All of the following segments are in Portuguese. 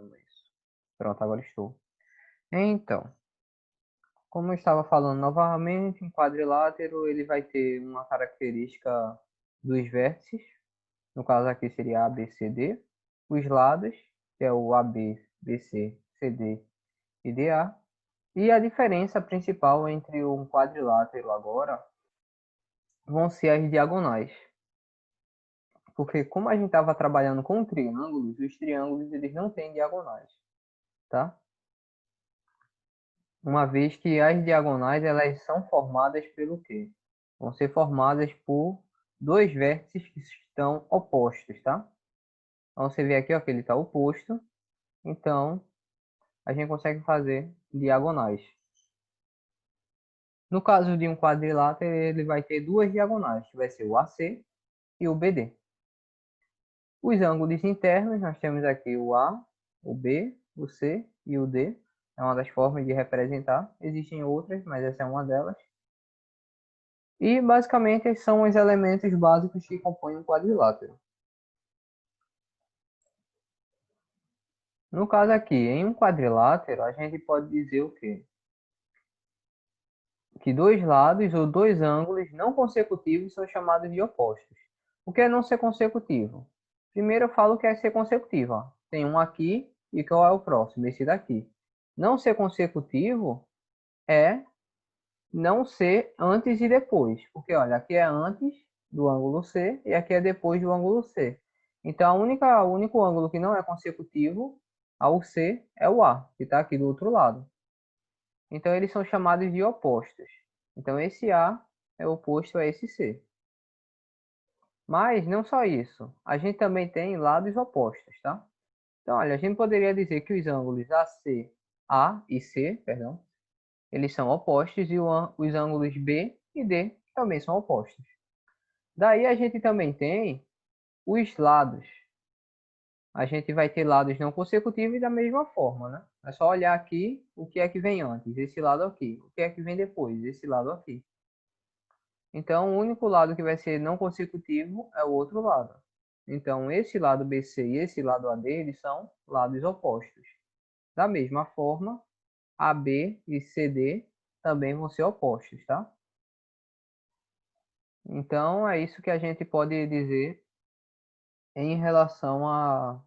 falando isso. Pronto, agora estou. Então, como eu estava falando novamente, um quadrilátero ele vai ter uma característica dos vértices, no caso aqui seria ABCD, os lados, que é o AB, BC, CD e DA, e a diferença principal entre um quadrilátero agora vão ser as diagonais. Porque como a gente estava trabalhando com triângulos, os triângulos eles não têm diagonais, tá? Uma vez que as diagonais elas são formadas pelo quê? Vão ser formadas por dois vértices que estão opostos, tá? Então você vê aqui ó, que ele está oposto, então a gente consegue fazer diagonais. No caso de um quadrilátero, ele vai ter duas diagonais, que vai ser o AC e o BD. Os ângulos internos, nós temos aqui o A, o B, o C e o D. É uma das formas de representar. Existem outras, mas essa é uma delas. E basicamente são os elementos básicos que compõem um quadrilátero. No caso aqui, em um quadrilátero, a gente pode dizer o quê? Que dois lados ou dois ângulos não consecutivos são chamados de opostos. O que é não ser consecutivo? Primeiro eu falo que é ser consecutivo. Ó. Tem um aqui e qual é o próximo? Esse daqui. Não ser consecutivo é não ser antes e depois. Porque, olha, aqui é antes do ângulo C e aqui é depois do ângulo C. Então, o único ângulo que não é consecutivo ao C é o A, que está aqui do outro lado. Então, eles são chamados de opostos. Então, esse A é oposto a esse C. Mas não só isso. A gente também tem lados opostos, tá? Então, olha, a gente poderia dizer que os ângulos AC, A e C, perdão, eles são opostos e os ângulos B e D também são opostos. Daí a gente também tem os lados. A gente vai ter lados não consecutivos da mesma forma, né? É só olhar aqui o que é que vem antes, esse lado aqui. O que é que vem depois, esse lado aqui. Então, o único lado que vai ser não consecutivo é o outro lado. Então, esse lado BC e esse lado AD, eles são lados opostos. Da mesma forma, AB e CD também vão ser opostos, tá? Então, é isso que a gente pode dizer em relação a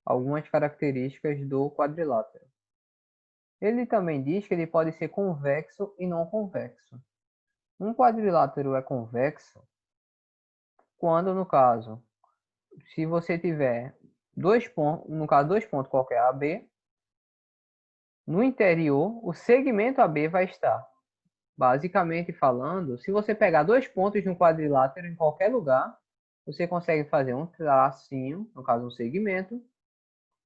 algumas características do quadrilátero. Ele também diz que ele pode ser convexo e não convexo. Um quadrilátero é convexo quando, no caso, se você tiver dois pontos, no caso, dois pontos qualquer AB, no interior, o segmento AB vai estar. Basicamente falando, se você pegar dois pontos de um quadrilátero em qualquer lugar, você consegue fazer um tracinho, no caso um segmento,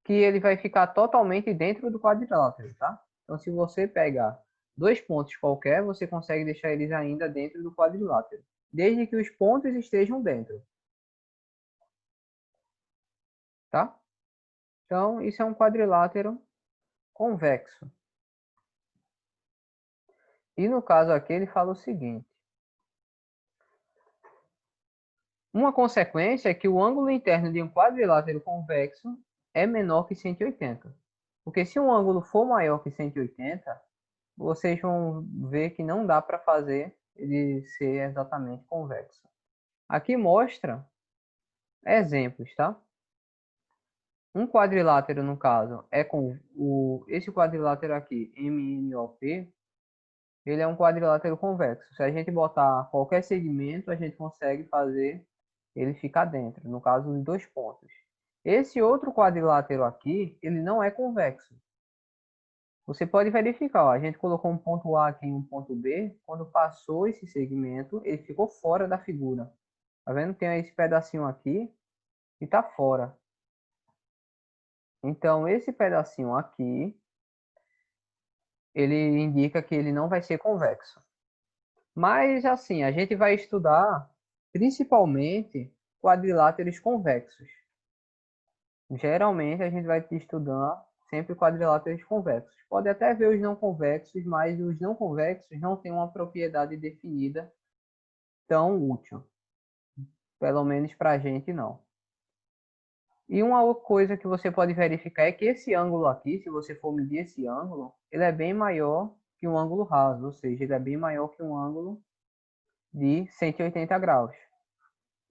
que ele vai ficar totalmente dentro do quadrilátero, tá? Então, se você pegar dois pontos qualquer, você consegue deixar eles ainda dentro do quadrilátero, desde que os pontos estejam dentro, tá? Então, isso é um quadrilátero convexo. E no caso aqui, ele fala o seguinte. Uma consequência é que o ângulo interno de um quadrilátero convexo é menor que 180. Porque se um ângulo for maior que 180, vocês vão ver que não dá para fazer ele ser exatamente convexo. Aqui mostra exemplos, tá? Um quadrilátero, no caso, é com esse quadrilátero aqui, MNOP, ele é um quadrilátero convexo. Se a gente botar qualquer segmento, a gente consegue fazer ele ficar dentro, no caso, de dois pontos. Esse outro quadrilátero aqui, ele não é convexo. Você pode verificar, ó, a gente colocou um ponto A aqui e um ponto B, quando passou esse segmento, ele ficou fora da figura. Tá vendo? Tem esse pedacinho aqui e tá fora. Então, esse pedacinho aqui, ele indica que ele não vai ser convexo. Mas, assim, a gente vai estudar principalmente quadriláteros convexos. Geralmente, a gente vai estudar sempre quadriláteros convexos. Pode até ver os não convexos, mas os não convexos não têm uma propriedade definida tão útil. Pelo menos para a gente, não. E uma outra coisa que você pode verificar é que esse ângulo aqui, se você for medir esse ângulo, ele é bem maior que um ângulo raso, ou seja, ele é bem maior que um ângulo de 180 graus.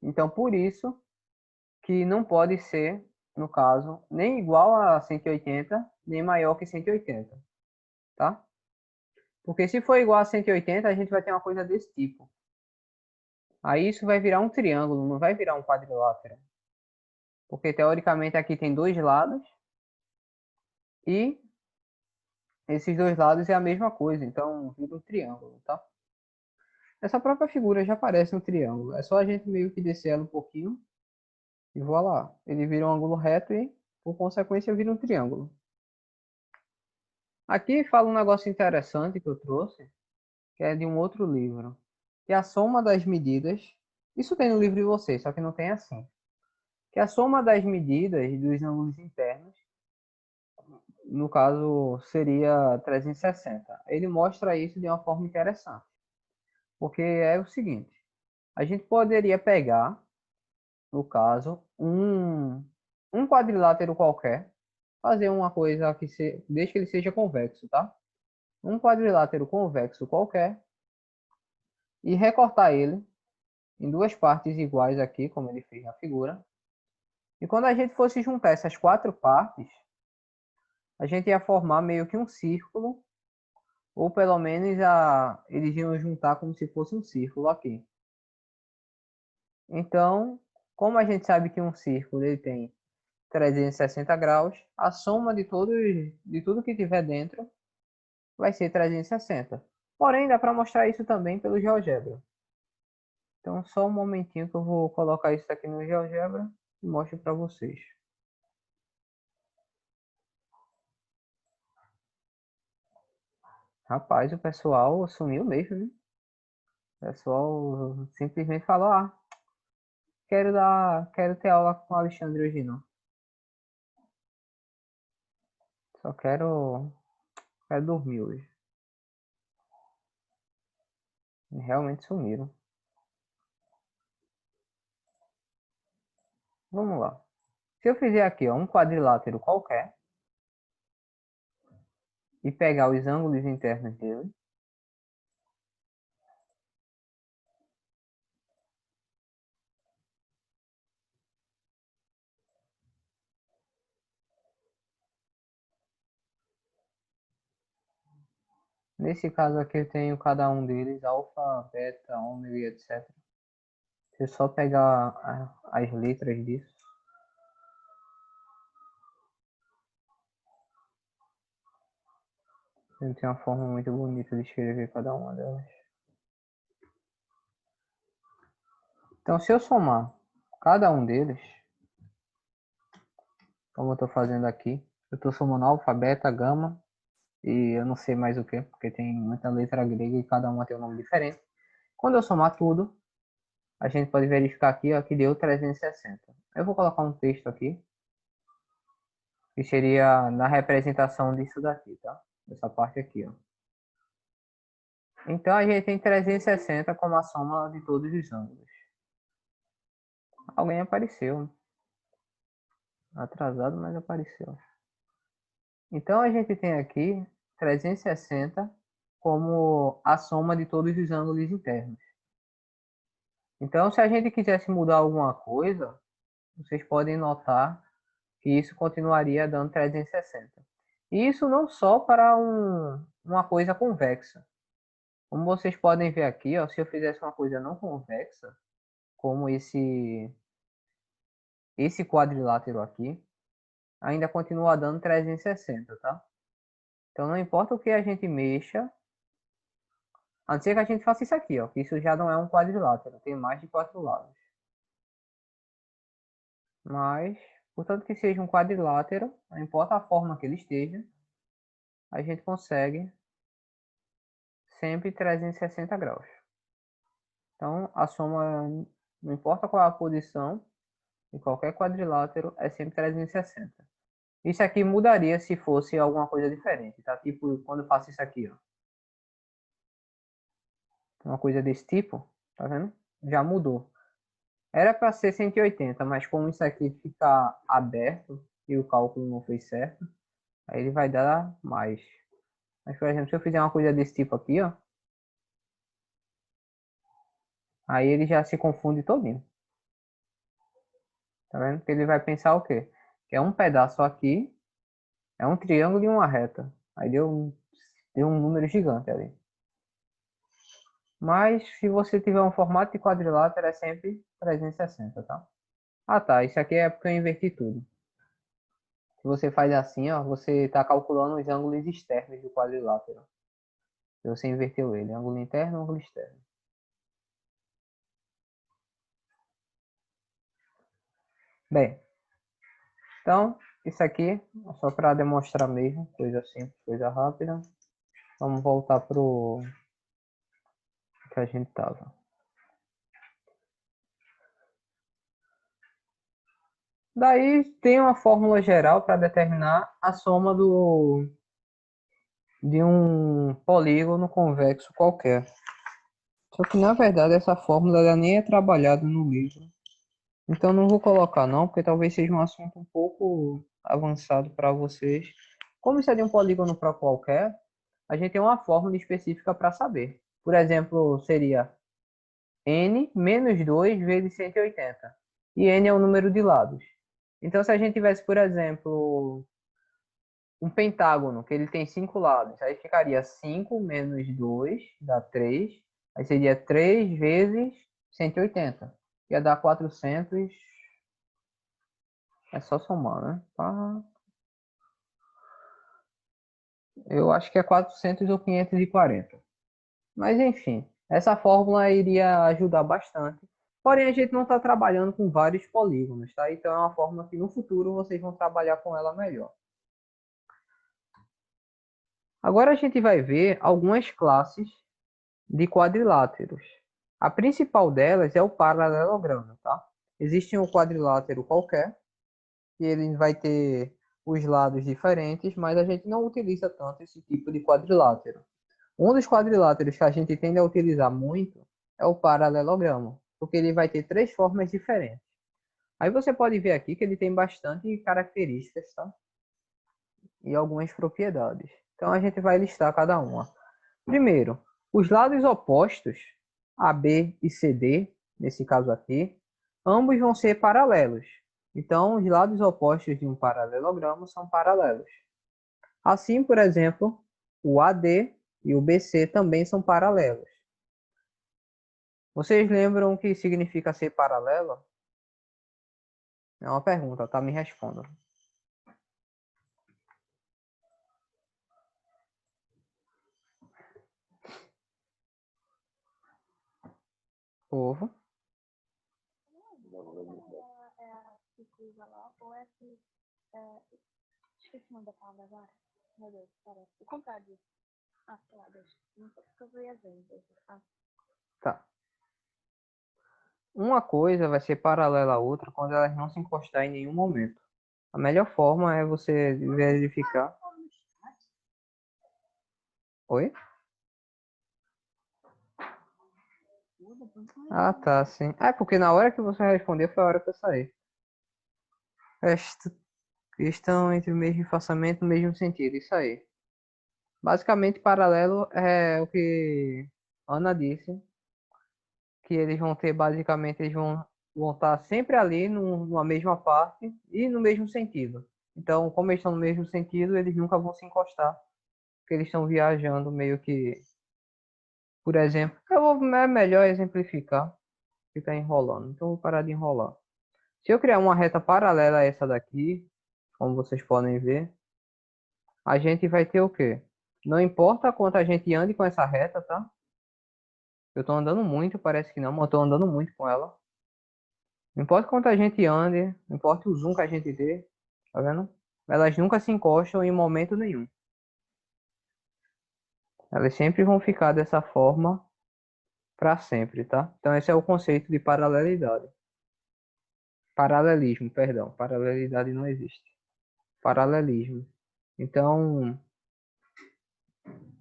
Então, por isso que não pode ser, no caso, nem igual a 180, nem maior que 180, tá? Porque se for igual a 180, a gente vai ter uma coisa desse tipo. Aí isso vai virar um triângulo, não vai virar um quadrilátero. Porque teoricamente aqui tem dois lados e esses dois lados é a mesma coisa, então vira um triângulo, tá? Essa própria figura já parece um triângulo. É só a gente meio que descer ela um pouquinho e voilá. Ele vira um ângulo reto e, por consequência, vira um triângulo. Aqui fala um negócio interessante que eu trouxe, que é de um outro livro. Que é a soma das medidas. Isso tem no livro de vocês, só que não tem assim. Que é a soma das medidas dos ângulos internos, no caso, seria 360. Ele mostra isso de uma forma interessante. Porque é o seguinte. A gente poderia pegar, no caso, um quadrilátero qualquer, fazer uma coisa que desde que ele seja convexo, tá? Um quadrilátero convexo qualquer e recortar ele em duas partes iguais aqui, como ele fez na figura. E quando a gente fosse juntar essas quatro partes, a gente ia formar meio que um círculo, ou pelo menos eles iam juntar como se fosse um círculo aqui. Então, como a gente sabe que um círculo ele tem 360 graus, a soma de tudo que tiver dentro vai ser 360. Porém, dá para mostrar isso também pelo GeoGebra. Então, só um momentinho que eu vou colocar isso aqui no GeoGebra e mostro para vocês. Rapaz, o pessoal sumiu mesmo, né? O pessoal simplesmente falou, quero ter aula com o Alexandre hoje não. Só quero dormir hoje. E realmente sumiram. Vamos lá. Se eu fizer aqui, ó, um quadrilátero qualquer e pegar os ângulos internos dele, nesse caso aqui eu tenho cada um deles, alfa, beta, ômega e etc. Se eu só pegar as letras disso, eu tenho uma forma muito bonita de escrever cada uma delas. Então, se eu somar cada um deles, como eu estou fazendo aqui, eu estou somando alfa, beta, gama e eu não sei mais o que, porque tem muita letra grega e cada uma tem um nome diferente. Quando eu somar tudo, a gente pode verificar aqui ó, que deu 360. Eu vou colocar um texto aqui, que seria na representação disso daqui, tá? Essa parte aqui, ó. Então a gente tem 360 como a soma de todos os ângulos. Alguém apareceu. Atrasado, mas apareceu. Então a gente tem aqui 360 como a soma de todos os ângulos internos. Então, se a gente quisesse mudar alguma coisa, vocês podem notar que isso continuaria dando 360. E isso não só para uma coisa convexa. Como vocês podem ver aqui, ó, se eu fizesse uma coisa não convexa, como esse quadrilátero aqui, ainda continua dando 360, tá? Então não importa o que a gente mexa, a não ser que a gente faça isso aqui, ó, que isso já não é um quadrilátero, tem mais de 4 lados. Mas, portanto que seja um quadrilátero, não importa a forma que ele esteja, a gente consegue sempre 360 graus. Então, a soma, não importa qual é a posição, de qualquer quadrilátero, é sempre 360. Isso aqui mudaria se fosse alguma coisa diferente, tá? Tipo, quando eu faço isso aqui, ó. Uma coisa desse tipo, tá vendo? Já mudou. Era para ser 180, mas como isso aqui fica aberto e o cálculo não foi certo, aí ele vai dar mais. Mas, por exemplo, se eu fizer uma coisa desse tipo aqui, ó, aí ele já se confunde todinho. Tá vendo? Porque ele vai pensar o quê? Que é um pedaço aqui, é um triângulo e uma reta. Aí deu um número gigante ali. Mas se você tiver um formato de quadrilátero, é sempre 360, tá? Ah, tá. Isso aqui é porque eu inverti tudo. Se você faz assim, ó, você está calculando os ângulos externos do quadrilátero. Se você inverteu ele, ângulo interno, ângulo externo. Bem, então, isso aqui é só para demonstrar mesmo, coisa simples, coisa rápida. Vamos voltar pro que a gente tava. Daí tem uma fórmula geral para determinar a soma de um polígono convexo qualquer. Só que na verdade essa fórmula ela nem é trabalhada no livro. Então não vou colocar não, porque talvez seja um assunto um pouco avançado para vocês. Como isso é de um polígono para qualquer, a gente tem uma fórmula específica para saber. Por exemplo, seria n menos 2 vezes 180. E n é o número de lados. Então se a gente tivesse, por exemplo, um pentágono, que ele tem 5 lados, aí ficaria 5 menos 2 dá 3. Aí seria 3 vezes 180. Ia dar 400. É só somar, né? Eu acho que é 400 ou 540. Mas enfim, essa fórmula iria ajudar bastante. Porém, a gente não está trabalhando com vários polígonos, tá? Então é uma fórmula que no futuro vocês vão trabalhar com ela melhor. Agora a gente vai ver algumas classes de quadriláteros. A principal delas é o paralelogramo, tá? Existe um quadrilátero qualquer, e ele vai ter os lados diferentes, mas a gente não utiliza tanto esse tipo de quadrilátero. Um dos quadriláteros que a gente tende a utilizar muito é o paralelogramo, porque ele vai ter três formas diferentes. Aí você pode ver aqui que ele tem bastante características, tá? E algumas propriedades. Então a gente vai listar cada uma. Primeiro, os lados opostos, AB e CD, nesse caso aqui, ambos vão ser paralelos. Então, os lados opostos de um paralelogramo são paralelos. Assim, por exemplo, o AD e o BC também são paralelos. Vocês lembram o que significa ser paralelo? É uma pergunta, tá? Me responda. Povo. Esqueci o nome da palavra agora. Meu Deus, pera. O contrário disso. Ah, sei lá, deixa. Não sei porque eu fui às vezes. Tá. Uma coisa vai ser paralela à outra quando elas não se encostar em nenhum momento. A melhor forma é você verificar. Oi? Ah, tá, sim. É porque na hora que você respondeu foi a hora que eu saí. Esta questão entre o mesmo espaçamento e o mesmo sentido. Isso aí. Basicamente, paralelo é o que Ana disse, que eles vão ter, basicamente, vão estar sempre ali numa mesma parte e no mesmo sentido. Então, como eles estão no mesmo sentido, eles nunca vão se encostar, porque eles estão viajando meio que, por exemplo, é melhor exemplificar, ficar enrolando. Então, eu vou parar de enrolar. Se eu criar uma reta paralela a essa daqui, como vocês podem ver, a gente vai ter o quê? Não importa quanto a gente ande com essa reta, tá? Eu tô andando muito, parece que não, mas eu tô andando muito com ela. Não importa quanto a gente ande, não importa o zoom que a gente dê, tá vendo? Elas nunca se encostam em momento nenhum. Elas sempre vão ficar dessa forma para sempre, tá? Então esse é o conceito de paralelidade. Paralelismo, perdão. Paralelidade não existe. Paralelismo. Então,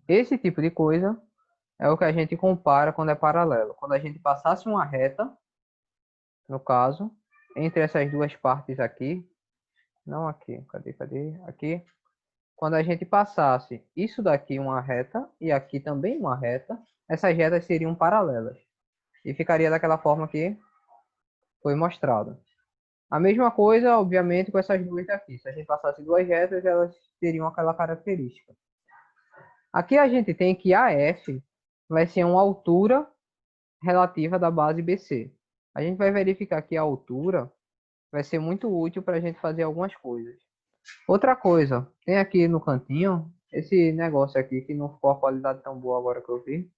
esse tipo de coisa é o que a gente compara quando é paralelo. Quando a gente passasse uma reta no caso, entre essas duas partes aqui, não aqui, cadê? Aqui. Quando a gente passasse isso daqui uma reta e aqui também uma reta, essas retas seriam paralelas. E ficaria daquela forma que foi mostrado. A mesma coisa, obviamente, com essas duas daqui. Se a gente passasse duas retas, elas teriam aquela característica. Aqui a gente tem que AF vai ser uma altura relativa da base BC. A gente vai verificar que a altura vai ser muito útil para a gente fazer algumas coisas. Outra coisa, tem aqui no cantinho esse negócio aqui que não ficou a qualidade tão boa agora que eu vi.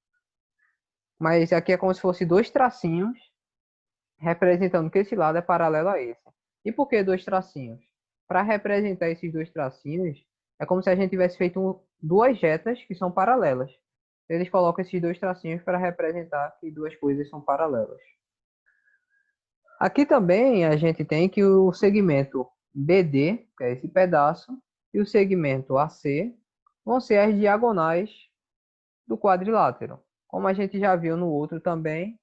Mas aqui é como se fosse dois tracinhos representando que esse lado é paralelo a esse. E por que dois tracinhos? Para representar esses dois tracinhos, é como se a gente tivesse feito duas retas que são paralelas. Eles colocam esses dois tracinhos para representar que duas coisas são paralelas. Aqui também a gente tem que o segmento BD, que é esse pedaço, e o segmento AC vão ser as diagonais do quadrilátero. Como a gente já viu no outro também,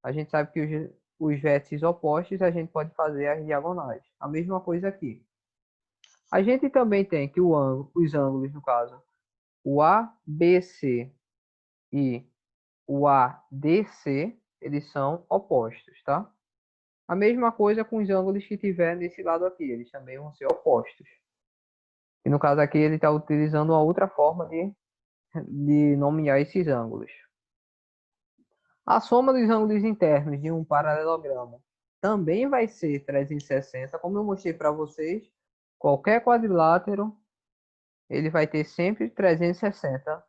a gente sabe que os vértices opostos a gente pode fazer as diagonais. A mesma coisa aqui. A gente também tem que os ângulos, no caso, o ABC e o ADC, eles são opostos, tá? A mesma coisa com os ângulos que tiver nesse lado aqui, eles também vão ser opostos. E no caso aqui ele está utilizando uma outra forma de nomear esses ângulos. A soma dos ângulos internos de um paralelogramo também vai ser 360, como eu mostrei para vocês. Qualquer quadrilátero ele vai ter sempre 360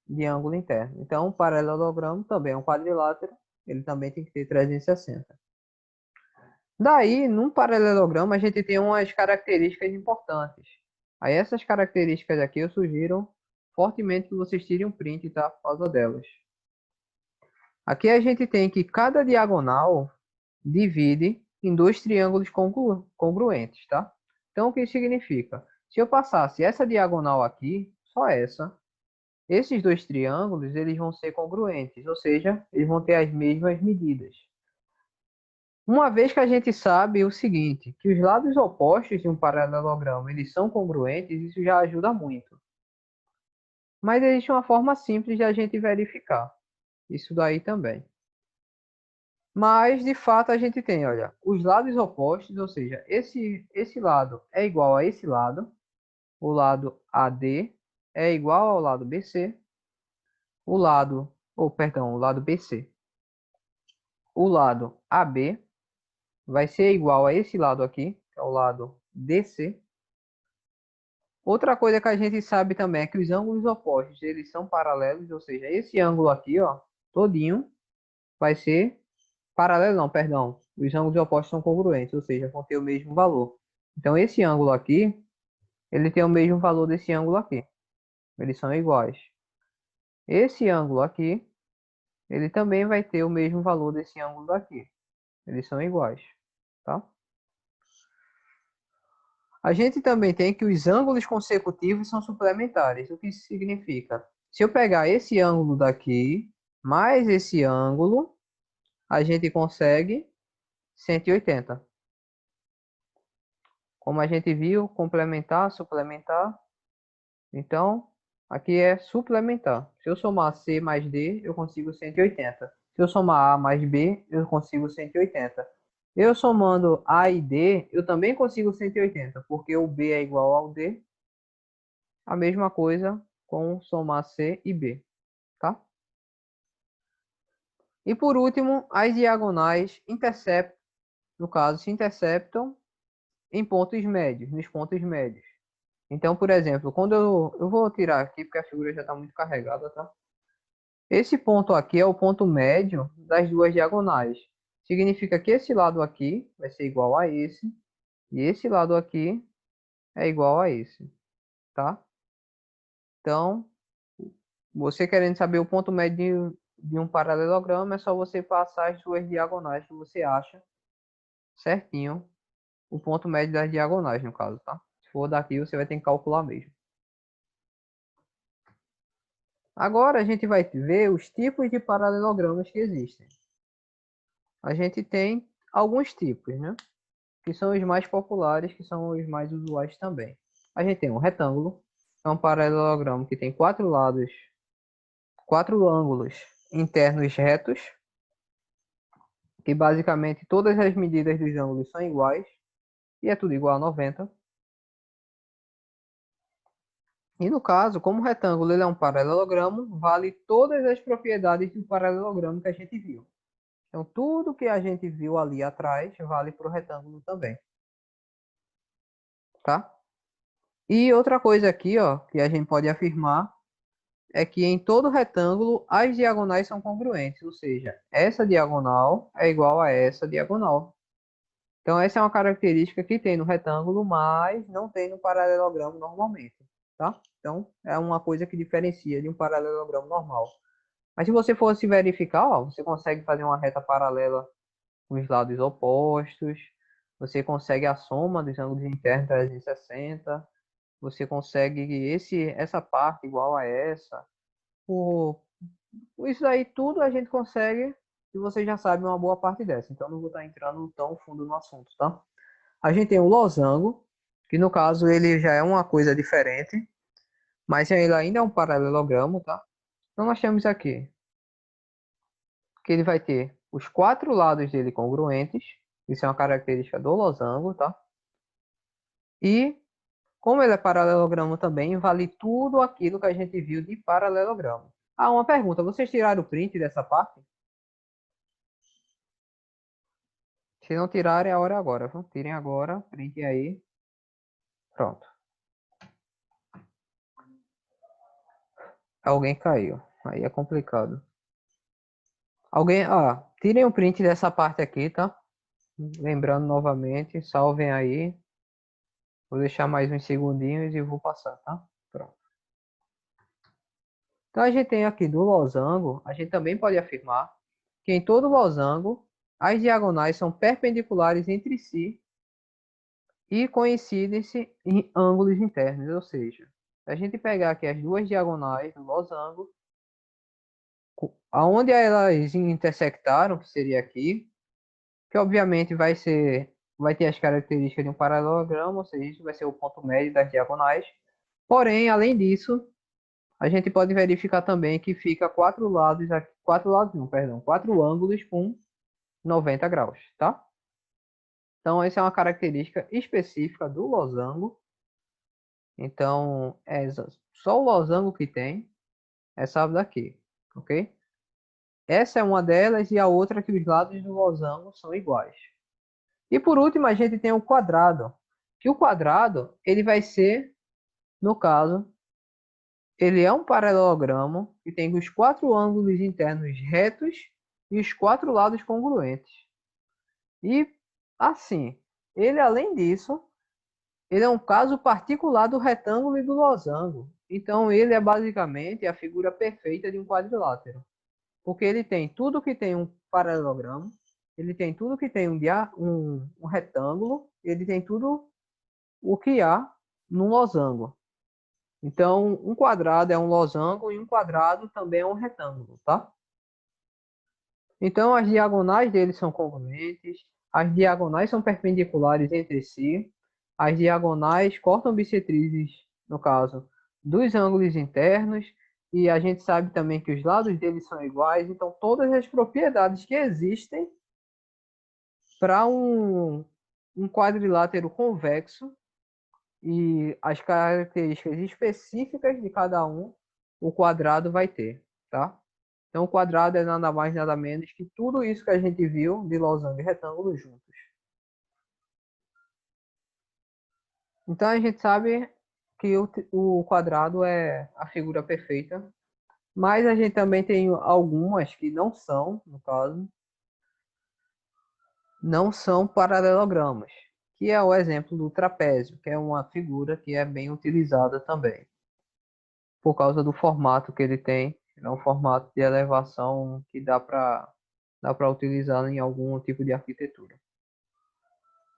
de ângulo interno. Então, um paralelogramo também é um quadrilátero, ele também tem que ter 360. Daí, num paralelogramo, a gente tem umas características importantes. Aí, essas características aqui eu sugiro fortemente que vocês tirem um print, tá? Por causa delas. Aqui a gente tem que cada diagonal divide em dois triângulos congruentes, tá? Então, o que significa? Se eu passasse essa diagonal aqui, só essa, esses dois triângulos eles vão ser congruentes, ou seja, eles vão ter as mesmas medidas. Uma vez que a gente sabe o seguinte, que os lados opostos de um paralelogramo eles são congruentes, isso já ajuda muito. Mas existe uma forma simples de a gente verificar isso daí também. Mas, de fato, a gente tem, olha, os lados opostos, ou seja, esse lado é igual a esse lado, o lado AD é igual ao lado BC, o lado BC, o lado AB vai ser igual a esse lado aqui, que é o lado DC. Outra coisa que a gente sabe também é que os ângulos opostos, eles são paralelos, ou seja, esse ângulo aqui, ó, todinho, vai ser paralelo não, perdão. Os ângulos opostos são congruentes, ou seja, vão ter o mesmo valor. Então, esse ângulo aqui, ele tem o mesmo valor desse ângulo aqui. Eles são iguais. Esse ângulo aqui, ele também vai ter o mesmo valor desse ângulo daqui. Eles são iguais, tá? A gente também tem que os ângulos consecutivos são suplementares. O que isso significa? Se eu pegar esse ângulo daqui, mais esse ângulo, a gente consegue 180. Como a gente viu, complementar, suplementar. Então, aqui é suplementar. Se eu somar C mais D, eu consigo 180. Se eu somar A mais B, eu consigo 180. Eu somando A e D, eu também consigo 180, porque o B é igual ao D. A mesma coisa com somar C e B, tá? E por último, as diagonais interceptam, no caso, se interceptam em pontos médios, nos pontos médios. Então, por exemplo, quando eu vou tirar aqui porque a figura já está muito carregada, tá? Esse ponto aqui é o ponto médio das duas diagonais. Significa que esse lado aqui vai ser igual a esse e esse lado aqui é igual a esse, tá? Então, você querendo saber o ponto médio de um paralelogramo, é só você passar as duas diagonais que você acha certinho o ponto médio das diagonais, no caso, tá? Se for daqui, você vai ter que calcular mesmo. Agora a gente vai ver os tipos de paralelogramas que existem. A gente tem alguns tipos, né? Que são os mais populares, que são os mais usuais também. A gente tem um retângulo, é um paralelogramo que tem quatro lados, quatro ângulos internos retos, que basicamente todas as medidas dos ângulos são iguais, e é tudo igual a 90. E no caso, como o retângulo ele é um paralelogramo, vale todas as propriedades do paralelogramo que a gente viu. Então, tudo que a gente viu ali atrás vale para o retângulo também. Tá? E outra coisa aqui, ó, que a gente pode afirmar é que em todo retângulo as diagonais são congruentes, ou seja, essa diagonal é igual a essa diagonal. Então, essa é uma característica que tem no retângulo, mas não tem no paralelogramo normalmente, tá? Então, é uma coisa que diferencia de um paralelogramo normal. Mas se você fosse verificar, ó, você consegue fazer uma reta paralela com os lados opostos, você consegue a soma dos ângulos internos 360, você consegue essa parte igual a essa. Isso aí tudo a gente consegue e você já sabe uma boa parte dessa. Então não vou estar entrando tão fundo no assunto, tá? A gente tem o losango, que no caso ele já é uma coisa diferente, mas ele ainda é um paralelogramo, tá? Então nós temos aqui que ele vai ter os quatro lados dele congruentes, isso é uma característica do losango, tá? E como ele é paralelogramo também, vale tudo aquilo que a gente viu de paralelogramo. Ah, uma pergunta, vocês tiraram o print dessa parte? Se não tirarem, a hora é agora, viu? Tirem agora, print aí. Pronto. Alguém caiu. Aí é complicado. Alguém, tirem o print dessa parte aqui, tá? Lembrando novamente, salvem aí. Vou deixar mais uns segundinhos e vou passar, tá? Pronto. Então a gente tem aqui do losango, a gente também pode afirmar que em todo losango as diagonais são perpendiculares entre si e coincidem-se em ângulos internos, ou seja, se a gente pegar aqui as duas diagonais do losango, aonde elas intersectaram, que seria aqui, que obviamente vai ter as características de um paralelogramo, ou seja, isso vai ser o ponto médio das diagonais. Porém, além disso, a gente pode verificar também que fica quatro lados, quatro lados não, perdão, quatro ângulos com 90 graus, tá? Então, essa é uma característica específica do losango. Então, é só o losango que tem essa daqui, ok? Essa é uma delas e a outra que os lados do losango são iguais. E por último, a gente tem o quadrado, que o quadrado, ele vai ser, no caso, ele é um paralelogramo que tem os quatro ângulos internos retos e os quatro lados congruentes. E, assim, ele além disso, ele é um caso particular do retângulo e do losango. Então, ele é basicamente a figura perfeita de um quadrilátero. Porque ele tem tudo que tem um paralelogramo, ele tem tudo que tem um retângulo, ele tem tudo o que há num losango. Então, um quadrado é um losango e um quadrado também é um retângulo, tá? Então, as diagonais deles são congruentes, as diagonais são perpendiculares entre si, as diagonais cortam bissetrizes, no caso, dos ângulos internos, e a gente sabe também que os lados deles são iguais, então todas as propriedades que existem para um quadrilátero convexo e as características específicas de cada um, o quadrado vai ter, tá? Então, o quadrado é nada mais nada menos que tudo isso que a gente viu de losango e retângulo juntos. Então, a gente sabe que o quadrado é a figura perfeita, mas a gente também tem algumas que não são, no caso, não são paralelogramas, que é o exemplo do trapézio, que é uma figura que é bem utilizada também, por causa do formato que ele tem. É um formato de elevação que dá para utilizar em algum tipo de arquitetura.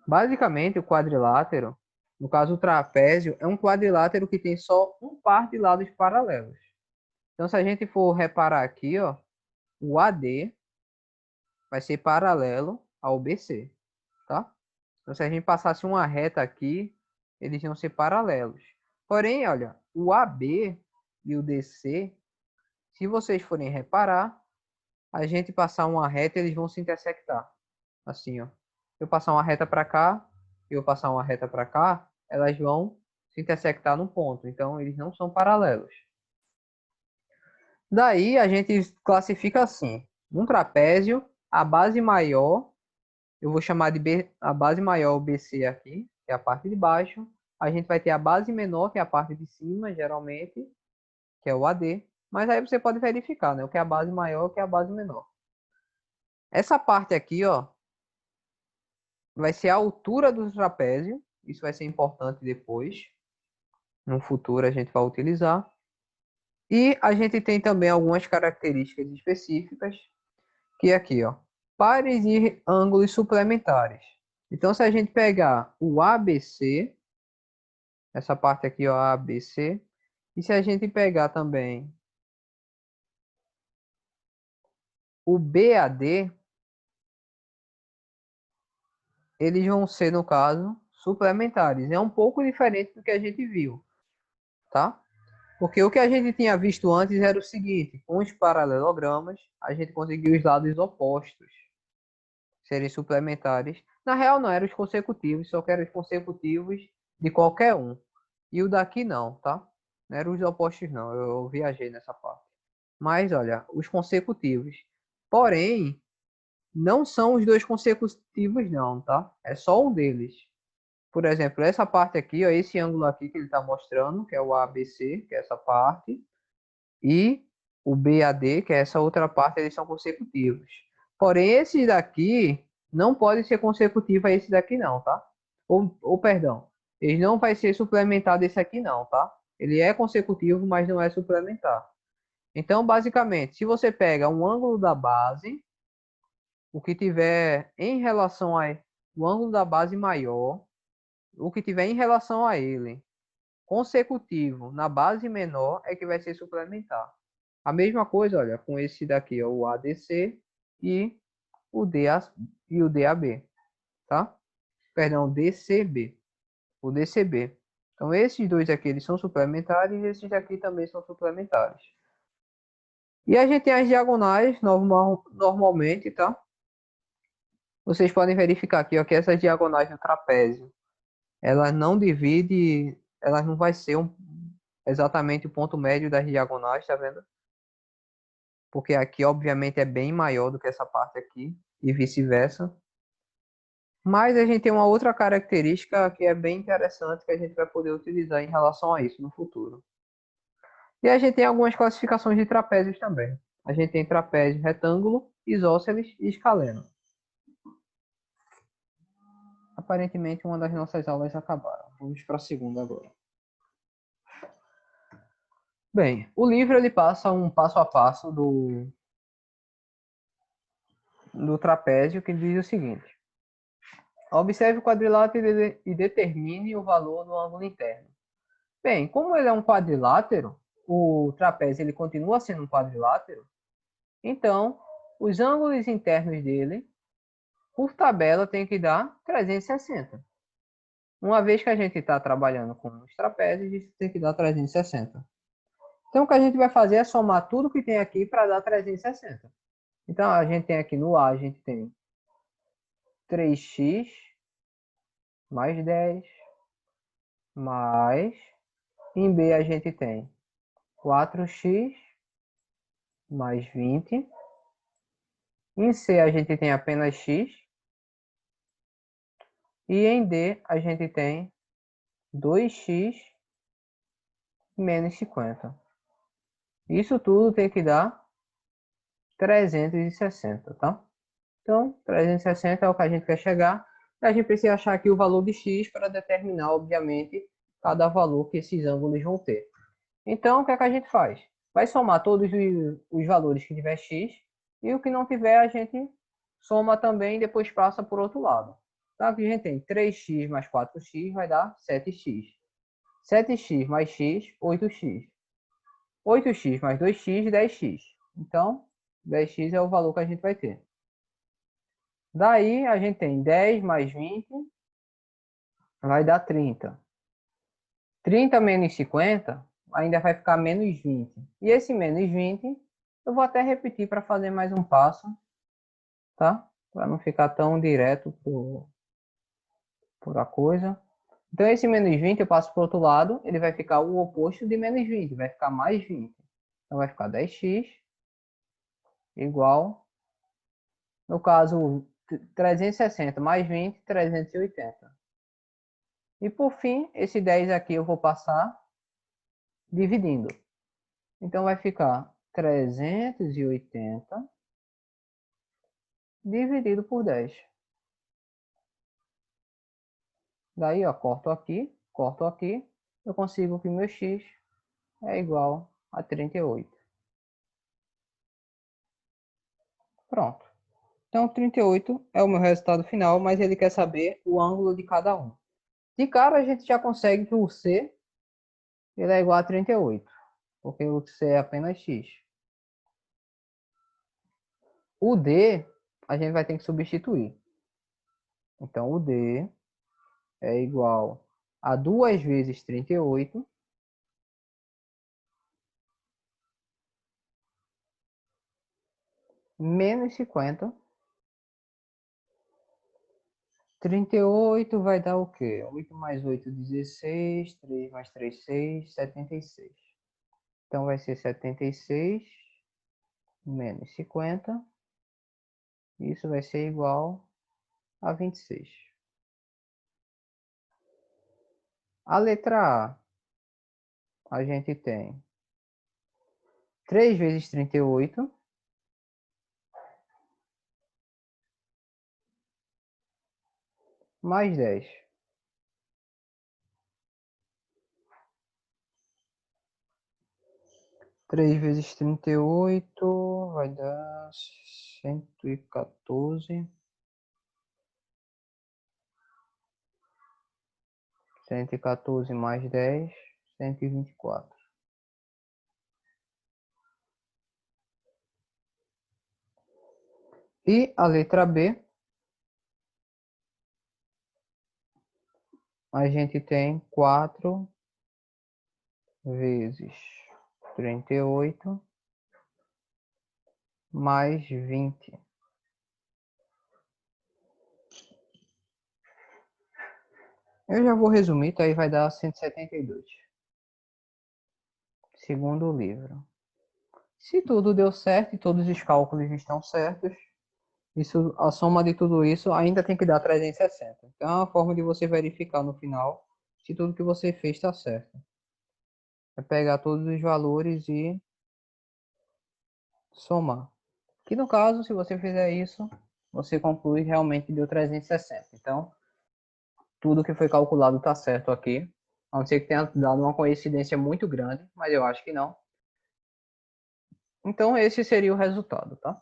Basicamente, o quadrilátero, no caso o trapézio, é um quadrilátero que tem só um par de lados paralelos. Então, se a gente for reparar aqui, ó, o AD vai ser paralelo ao BC, tá? Então, se a gente passasse uma reta aqui, eles iam ser paralelos. Porém, olha, o AB e o DC, se vocês forem reparar, a gente passar uma reta, eles vão se intersectar. Assim, ó. Eu passar uma reta para cá, eu passar uma reta para cá, elas vão se intersectar no ponto. Então, eles não são paralelos. Daí, a gente classifica assim. Um trapézio, a base maior, eu vou chamar de B, a base maior, o BC aqui, que é a parte de baixo. A gente vai ter a base menor, que é a parte de cima, geralmente, que é o AD. Mas aí você pode verificar, né? O que é a base maior, o que é a base menor. Essa parte aqui, ó, vai ser a altura do trapézio. Isso vai ser importante depois. No futuro a gente vai utilizar. E a gente tem também algumas características específicas, que é aqui, ó, pares e ângulos suplementares. Então, se a gente pegar o ABC, essa parte aqui, ó, ABC, e se a gente pegar também o BAD, eles vão ser, no caso, suplementares. É um pouco diferente do que a gente viu, tá? Porque o que a gente tinha visto antes era o seguinte, com os paralelogramas, a gente conseguiu os lados opostos serem suplementares. Na real, não eram os consecutivos, só que eram os consecutivos de qualquer um. E o daqui não, tá? Não eram os opostos, não. Eu viajei nessa parte. Mas, olha, os consecutivos. Porém, não são os dois consecutivos, não, tá? É só um deles. Por exemplo, essa parte aqui, ó, esse ângulo aqui que ele está mostrando, que é o ABC, que é essa parte, e o BAD, que é essa outra parte, eles são consecutivos. Porém, esses daqui não podem ser consecutivos a esse daqui não, tá? Ou perdão, ele não vai ser suplementado esse aqui não, tá? Ele é consecutivo, mas não é suplementar. Então, basicamente, se você pega um ângulo da base, o que tiver em relação a o ângulo da base maior, o que tiver em relação a ele consecutivo na base menor é que vai ser suplementar. A mesma coisa, olha, com esse daqui, ó, o ADC e o DAB, tá? Perdão, DCB, o DCB. Então esses dois aqui eles são suplementares e esses aqui também são suplementares. E a gente tem as diagonais normalmente, tá? Vocês podem verificar aqui, ó, que essas diagonais do trapézio, elas não dividem, elas não vai ser exatamente o ponto médio das diagonais, tá vendo? Porque aqui, obviamente, é bem maior do que essa parte aqui, e vice-versa. Mas a gente tem uma outra característica que é bem interessante que a gente vai poder utilizar em relação a isso no futuro. E a gente tem algumas classificações de trapézios também. A gente tem trapézio retângulo, isósceles e escaleno. Aparentemente, uma das nossas aulas acabaram. Vamos para a segunda agora. Bem, o livro ele passa um passo a passo do trapézio que diz o seguinte. Observe o quadrilátero e determine o valor do ângulo interno. Bem, como ele é um quadrilátero, o trapézio ele continua sendo um quadrilátero, então os ângulos internos dele, por tabela, tem que dar 360. Uma vez que a gente está trabalhando com os trapézios, isso tem que dar 360. Então o que a gente vai fazer é somar tudo que tem aqui para dar 360. Então a gente tem aqui no A, a gente tem 3x mais 10, mais, em B a gente tem 4x mais 20. Em C a gente tem apenas x. E em D a gente tem 2x menos 50. Isso tudo tem que dar 360, tá? Então, 360 é o que a gente quer chegar. E a gente precisa achar aqui o valor de x para determinar, obviamente, cada valor que esses ângulos vão ter. Então, o que é que a gente faz? Vai somar todos os valores que tiver x e o que não tiver a gente soma também e depois passa por outro lado. Então, aqui a gente tem 3x mais 4x vai dar 7x. 7x mais x, 8x. 8x mais 2x, 10x. Então, 10x é o valor que a gente vai ter. Daí a gente tem 10 mais 20, vai dar 30. 30 menos 50 ainda vai ficar menos 20. E esse menos 20, eu vou até repetir para fazer mais um passo, tá? Para não ficar tão direto por a coisa. Então esse menos 20 eu passo para o outro lado, ele vai ficar o oposto de menos 20, vai ficar mais 20. Então vai ficar 10x igual, no caso, 360 mais 20, 380. E por fim, esse 10 aqui eu vou passar dividindo. Então vai ficar 380 dividido por 10. Daí, ó, corto aqui, eu consigo que meu x é igual a 38. Pronto. Então, 38 é o meu resultado final, mas ele quer saber o ângulo de cada um. De cara, a gente já consegue que o C ele é igual a 38, porque o C é apenas x. O D, a gente vai ter que substituir. Então, o D é igual a 2 vezes 38 menos 50. 38 vai dar o quê? 8 mais 8, 16. 3 mais 3, 6. 76. Então, vai ser 76 menos 50. Isso vai ser igual a 26. A letra A gente tem 3 vezes 38 mais 10. 3 vezes 38 vai dar 114. 114 mais 10, 124. E a letra B, a gente tem 4 vezes 38 mais 20. Eu já vou resumir, tá? Aí vai dar 172. Segundo o livro. Se tudo deu certo e todos os cálculos estão certos, isso, a soma de tudo isso ainda tem que dar 360. Então é uma forma de você verificar no final se tudo que você fez está certo. É pegar todos os valores e somar. Que no caso, se você fizer isso, você conclui realmente que deu 360. Então, tudo que foi calculado está certo aqui. A não ser que tenha dado uma coincidência muito grande, mas eu acho que não. Então, esse seria o resultado, tá?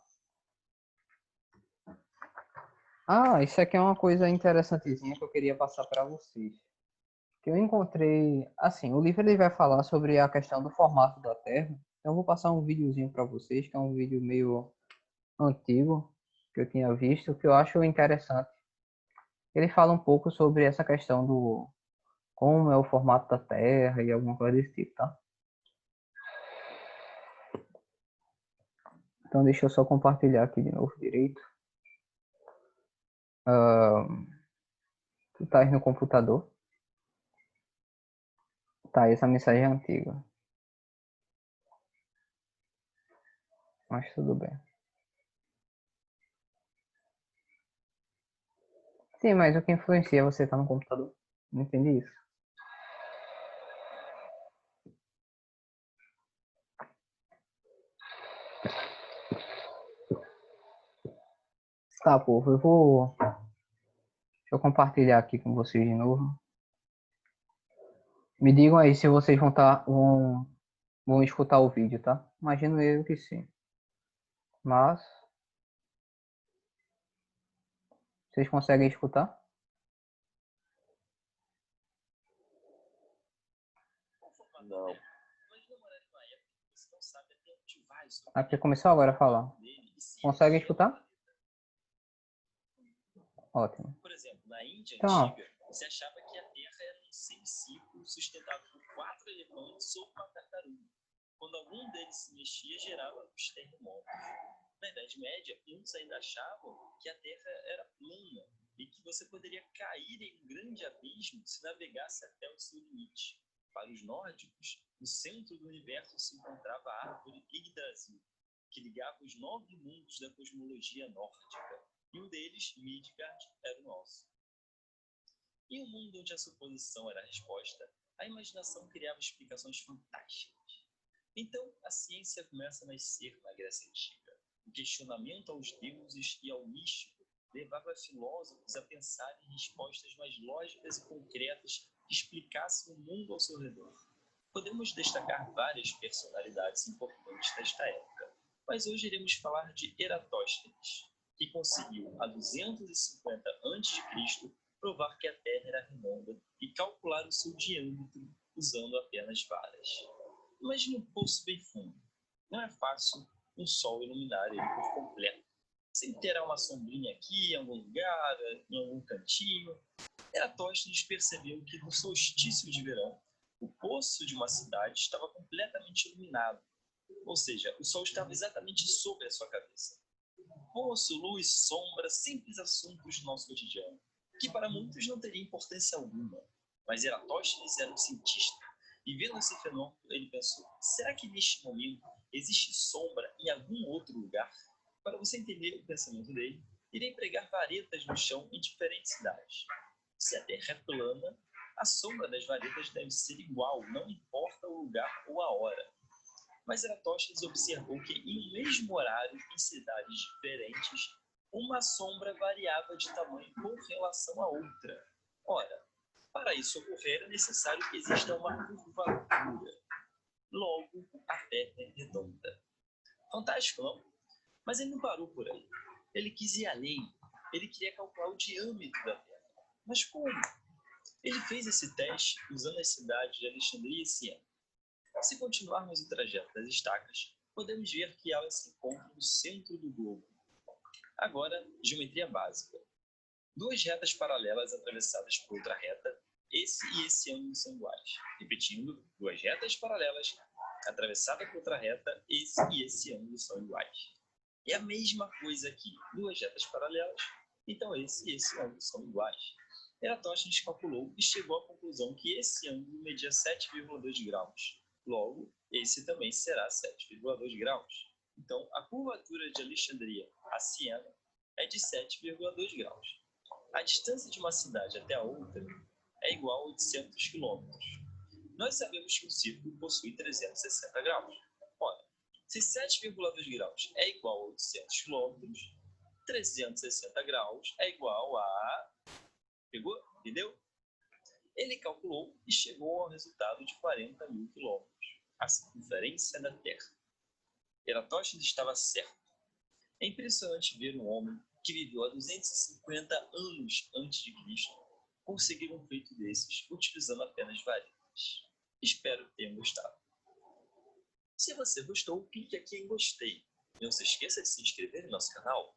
Ah, isso aqui é uma coisa interessantezinha que eu queria passar para vocês. Que eu encontrei, assim, o livro ele vai falar sobre a questão do formato da Terra. Então, eu vou passar um videozinho para vocês, que é um vídeo meio antigo que eu tinha visto, que eu acho interessante. Ele fala um pouco sobre essa questão do como é o formato da Terra e alguma coisa desse tipo, tá? Então deixa eu só compartilhar aqui de novo direito. Tu tá aí no computador? Tá, essa mensagem é antiga. Mas tudo bem. Sim, mas o que influencia você estar no computador? Não entendi isso. Tá, povo, deixa eu compartilhar aqui com vocês de novo. Me digam aí se vocês vão escutar o vídeo, tá? Imagino eu que sim. Mas, vocês conseguem escutar? Não. Aqui começou agora a falar. Conseguem escutar? Ótimo. Por exemplo, na Índia Então, antiga, se achava que a Terra era um semicírculo sustentado por 4 elefantes ou uma tartaruga. Quando algum deles se mexia, gerava os terremotos. Na Idade Média, muitos ainda achavam que a Terra era plana e que você poderia cair em um grande abismo se navegasse até o seu limite. Para os nórdicos, no centro do universo se encontrava a árvore Yggdrasil, que ligava os 9 mundos da cosmologia nórdica, e um deles, Midgard, era o nosso. Em um mundo onde a suposição era a resposta, a imaginação criava explicações fantásticas. Então, a ciência começa a nascer na Grécia Antiga. O questionamento aos deuses e ao místico levava filósofos a pensar em respostas mais lógicas e concretas que explicassem o mundo ao seu redor. Podemos destacar várias personalidades importantes desta época, mas hoje iremos falar de Eratóstenes, que conseguiu, há 250 a.C., provar que a Terra era redonda e calcular o seu diâmetro usando apenas varas. Imagine um poço bem fundo. Não é fácil um sol iluminar ele por completo. Sempre terá uma sombrinha aqui, em algum lugar, em algum cantinho. Eratóstenes percebeu que no solstício de verão, o poço de uma cidade estava completamente iluminado. Ou seja, o sol estava exatamente sobre a sua cabeça. Poço, luz, sombra, simples assuntos do nosso cotidiano, que para muitos não teria importância alguma. Mas Eratóstenes era um cientista, e vendo esse fenômeno, ele pensou, será que neste momento existe sombra em algum outro lugar? Para você entender o pensamento dele, irei pregar varetas no chão em diferentes cidades. Se a Terra é plana, a sombra das varetas deve ser igual, não importa o lugar ou a hora. Mas Eratóstenes observou que em um mesmo horário, em cidades diferentes, uma sombra variava de tamanho com relação a outra. Ora, para isso ocorrer é necessário que exista uma curvatura. Logo, a Terra é redonda. Fantástico, não? Mas ele não parou por aí. Ele quis ir além. Ele queria calcular o diâmetro da Terra. Mas como? Ele fez esse teste usando as cidades de Alexandria e Siena. Se continuarmos o trajeto das estacas, podemos ver que elas se encontram no centro do globo. Agora, geometria básica. Duas retas paralelas atravessadas por outra reta, esse e esse ângulo são iguais. Repetindo, duas retas paralelas atravessadas por outra reta, esse e esse ângulo são iguais. É a mesma coisa aqui, duas retas paralelas, então esse e esse ângulo são iguais. Eratóstenes calculou e chegou à conclusão que esse ângulo media 7,2 graus. Logo, esse também será 7,2 graus. Então, a curvatura de Alexandria a Siena é de 7,2 graus. A distância de uma cidade até a outra é igual a 800 km. Nós sabemos que um círculo possui 360 graus. Ora, se 7,2 graus é igual a 800 km, 360 graus é igual a... Pegou? Entendeu? Ele calculou e chegou ao resultado de 40 mil quilômetros, a circunferência da Terra. Eratóstenes estava certo. É impressionante ver um homem que viveu há 250 anos antes de Cristo conseguir um feito desses utilizando apenas varetas. Espero que tenham gostado. Se você gostou, clique aqui em gostei. Não se esqueça de se inscrever no nosso canal.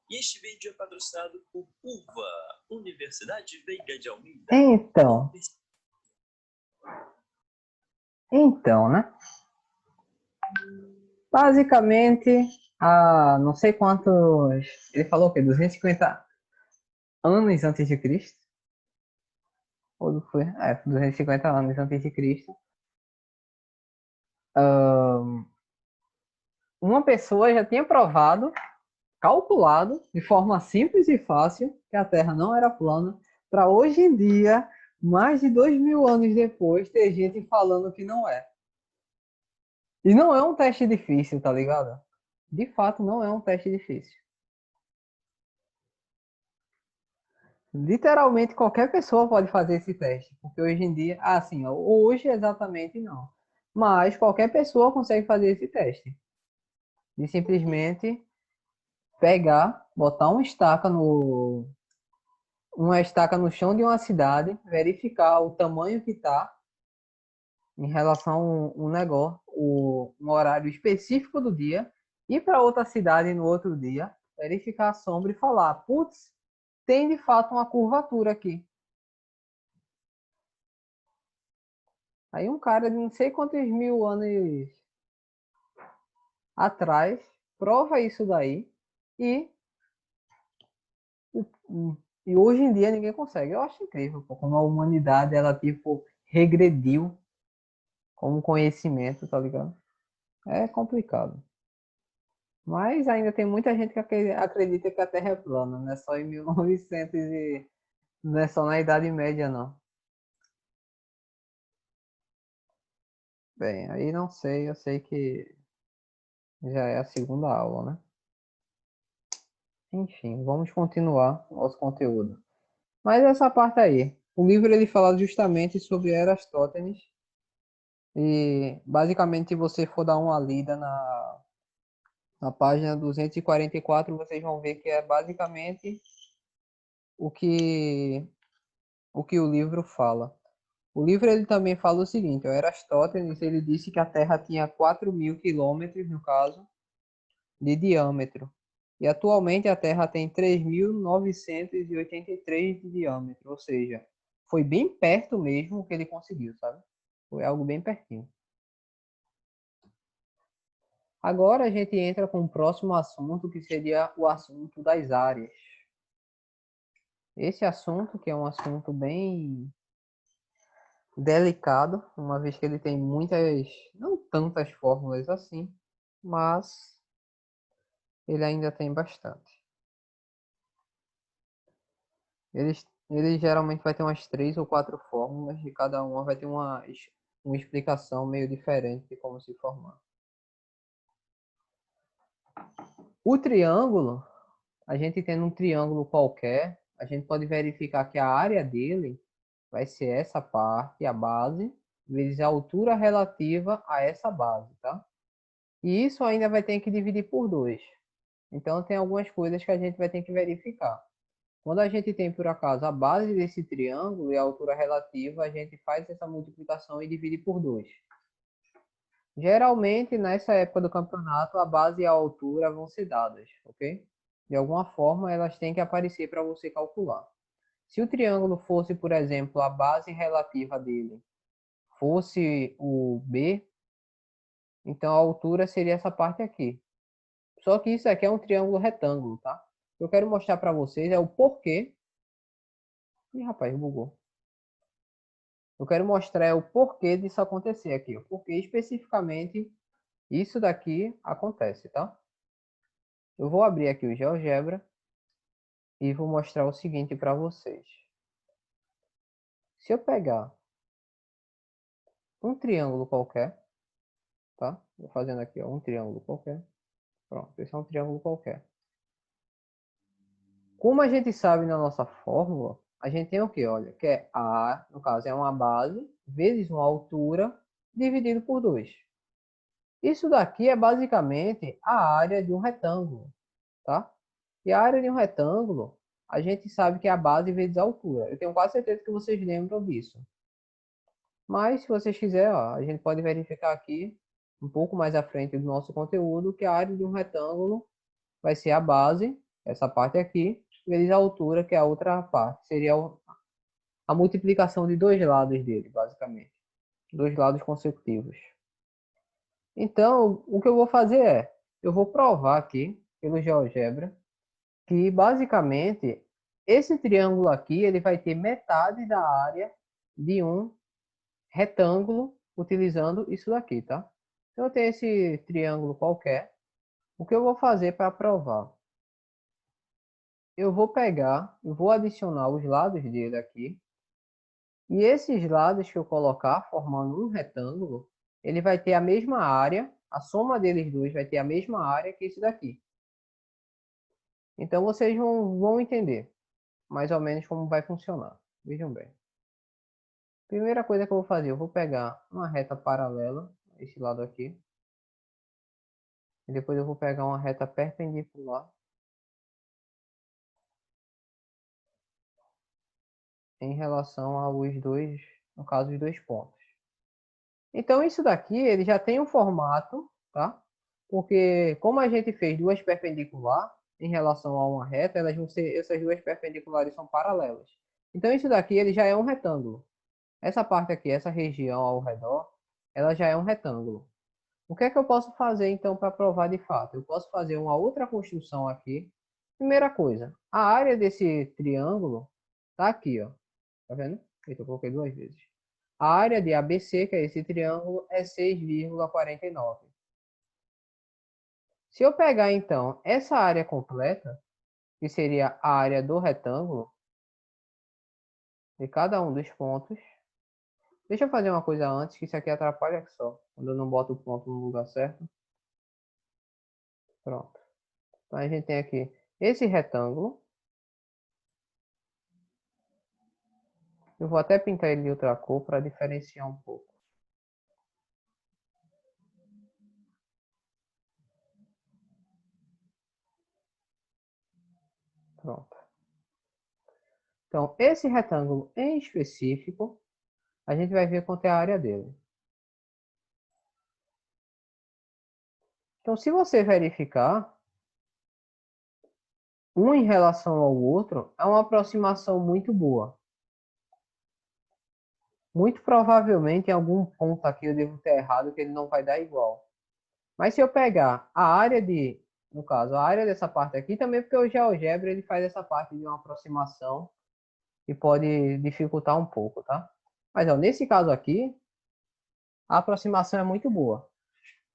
E este vídeo é patrocinado por UVA, Universidade Veiga de Almeida. Então, né? Basicamente, há não sei quantos... Ele falou o quê? 250 anos antes de Cristo? Ou não foi? 250 anos antes de Cristo. Uma pessoa já tinha provado, calculado, de forma simples e fácil, que a Terra não era plana, para hoje em dia, mais de 2000 anos depois, ter gente falando que não é. E não é um teste difícil, tá ligado? De fato, não é um teste difícil. Literalmente qualquer pessoa pode fazer esse teste, porque hoje em dia, assim, hoje exatamente não, mas qualquer pessoa consegue fazer esse teste. De simplesmente pegar, botar uma estaca no chão de uma cidade, verificar o tamanho que tá em relação a um negócio, um horário específico do dia, ir para outra cidade no outro dia, verificar a sombra e falar, putz, tem de fato uma curvatura aqui. Aí um cara de não sei quantos mil anos atrás prova isso daí e, e hoje em dia ninguém consegue. Eu acho incrível, pô, como a humanidade ela tipo regrediu como conhecimento, tá ligado? É complicado. Mas ainda tem muita gente que acredita que a Terra é plana, não é só em 1900 e não é só na Idade Média, não. Bem, aí não sei, eu sei que já é a segunda aula, né? Enfim, vamos continuar nosso conteúdo. Mas essa parte aí, o livro ele fala justamente sobre Eratóstenes e basicamente se você for dar uma lida na página 244, vocês vão ver que é basicamente o que o livro fala. O livro ele também fala o seguinte, o Eratóstenes ele disse que a Terra tinha 4.000 quilômetros, no caso, de diâmetro. E atualmente a Terra tem 3.983 de diâmetro, ou seja, foi bem perto mesmo que ele conseguiu, sabe? Foi algo bem pertinho. Agora a gente entra com o próximo assunto, que seria o assunto das áreas. Esse assunto, que é um assunto bem delicado, uma vez que ele tem muitas, não tantas fórmulas assim, mas ele ainda tem bastante. Ele geralmente vai ter umas 3 ou 4 fórmulas e cada uma vai ter uma explicação meio diferente de como se formar. O triângulo, a gente tendo um triângulo qualquer, a gente pode verificar que a área dele vai ser essa parte, a base, vezes a altura relativa a essa base, tá? E isso ainda vai ter que dividir por 2. Então tem algumas coisas que a gente vai ter que verificar. Quando a gente tem, por acaso, a base desse triângulo e a altura relativa, a gente faz essa multiplicação e divide por 2. Geralmente, nessa época do campeonato, a base e a altura vão ser dadas, ok? De alguma forma, elas têm que aparecer para você calcular. Se o triângulo fosse, por exemplo, a base relativa dele fosse o B, então a altura seria essa parte aqui. Só que isso aqui é um triângulo retângulo, tá? Eu quero mostrar para vocês é o porquê. Ih, rapaz, bugou. Eu quero mostrar o porquê disso acontecer aqui. O porquê especificamente isso daqui acontece, tá? Eu vou abrir aqui o GeoGebra e vou mostrar o seguinte para vocês. Se eu pegar um triângulo qualquer, tá? Vou fazendo aqui, ó, um triângulo qualquer. Pronto, esse é um triângulo qualquer. Como a gente sabe na nossa fórmula, a gente tem o que? Olha, que é A, no caso, é uma base, vezes uma altura, dividido por 2. Isso daqui é basicamente a área de um retângulo, tá? E a área de um retângulo, a gente sabe que é a base vezes a altura. Eu tenho quase certeza que vocês lembram disso. Mas, se vocês quiserem, ó, a gente pode verificar aqui, um pouco mais à frente do nosso conteúdo, que a área de um retângulo vai ser a base, essa parte aqui, vezes a altura, que é a outra parte. Seria a multiplicação de dois lados dele, basicamente. Dois lados consecutivos. Então, o que eu vou fazer é, eu vou provar aqui, pelo GeoGebra, que basicamente esse triângulo aqui ele vai ter metade da área de um retângulo utilizando isso daqui, tá? Então eu tenho esse triângulo qualquer. O que eu vou fazer para provar? Eu vou pegar, eu vou adicionar os lados dele aqui. E esses lados que eu colocar formando um retângulo, ele vai ter a mesma área, a soma deles dois vai ter a mesma área que esse daqui. Então vocês vão entender mais ou menos como vai funcionar. Vejam bem. Primeira coisa que eu vou fazer, eu vou pegar uma reta paralela, esse lado aqui. E depois eu vou pegar uma reta perpendicular em relação aos dois, no caso, os dois pontos. Então isso daqui, ele já tem um formato, tá? Porque como a gente fez duas perpendicular, em relação a uma reta, elas vão ser, essas duas perpendiculares são paralelas. Então isso daqui ele já é um retângulo. Essa parte aqui, essa região ao redor, ela já é um retângulo. O que é que eu posso fazer então para provar de fato? Eu posso fazer uma outra construção aqui. Primeira coisa, a área desse triângulo tá aqui, ó. Tá vendo? Eita, eu coloquei duas vezes. A área de ABC, que é esse triângulo, é 6,49. Se eu pegar então essa área completa, que seria a área do retângulo, de cada um dos pontos. Deixa eu fazer uma coisa antes, que isso aqui atrapalha só. Quando eu não boto o ponto no lugar certo. Pronto. Então a gente tem aqui esse retângulo. Eu vou até pintar ele de outra cor para diferenciar um pouco. Pronto. Então, esse retângulo em específico, a gente vai ver quanto é a área dele. Então, se você verificar, um em relação ao outro, é uma aproximação muito boa. Muito provavelmente, em algum ponto aqui eu devo ter errado, que ele não vai dar igual. Mas se eu pegar a área de, no caso, a área dessa parte aqui, também porque o GeoGebra ele faz essa parte de uma aproximação e pode dificultar um pouco, tá? Mas ó, nesse caso aqui, a aproximação é muito boa.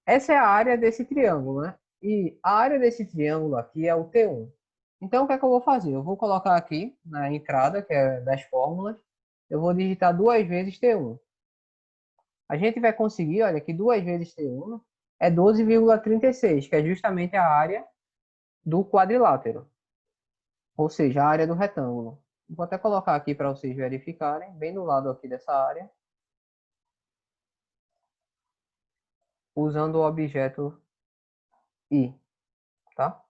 Essa é a área desse triângulo, né? E a área desse triângulo aqui é o T1. Então, o que é que eu vou fazer? Eu vou colocar aqui na entrada, que é das fórmulas, eu vou digitar duas vezes T1. A gente vai conseguir, olha, que duas vezes T1 é 12,36, que é justamente a área do quadrilátero, ou seja, a área do retângulo. Vou até colocar aqui para vocês verificarem, bem do lado aqui dessa área, usando o objeto I, tá?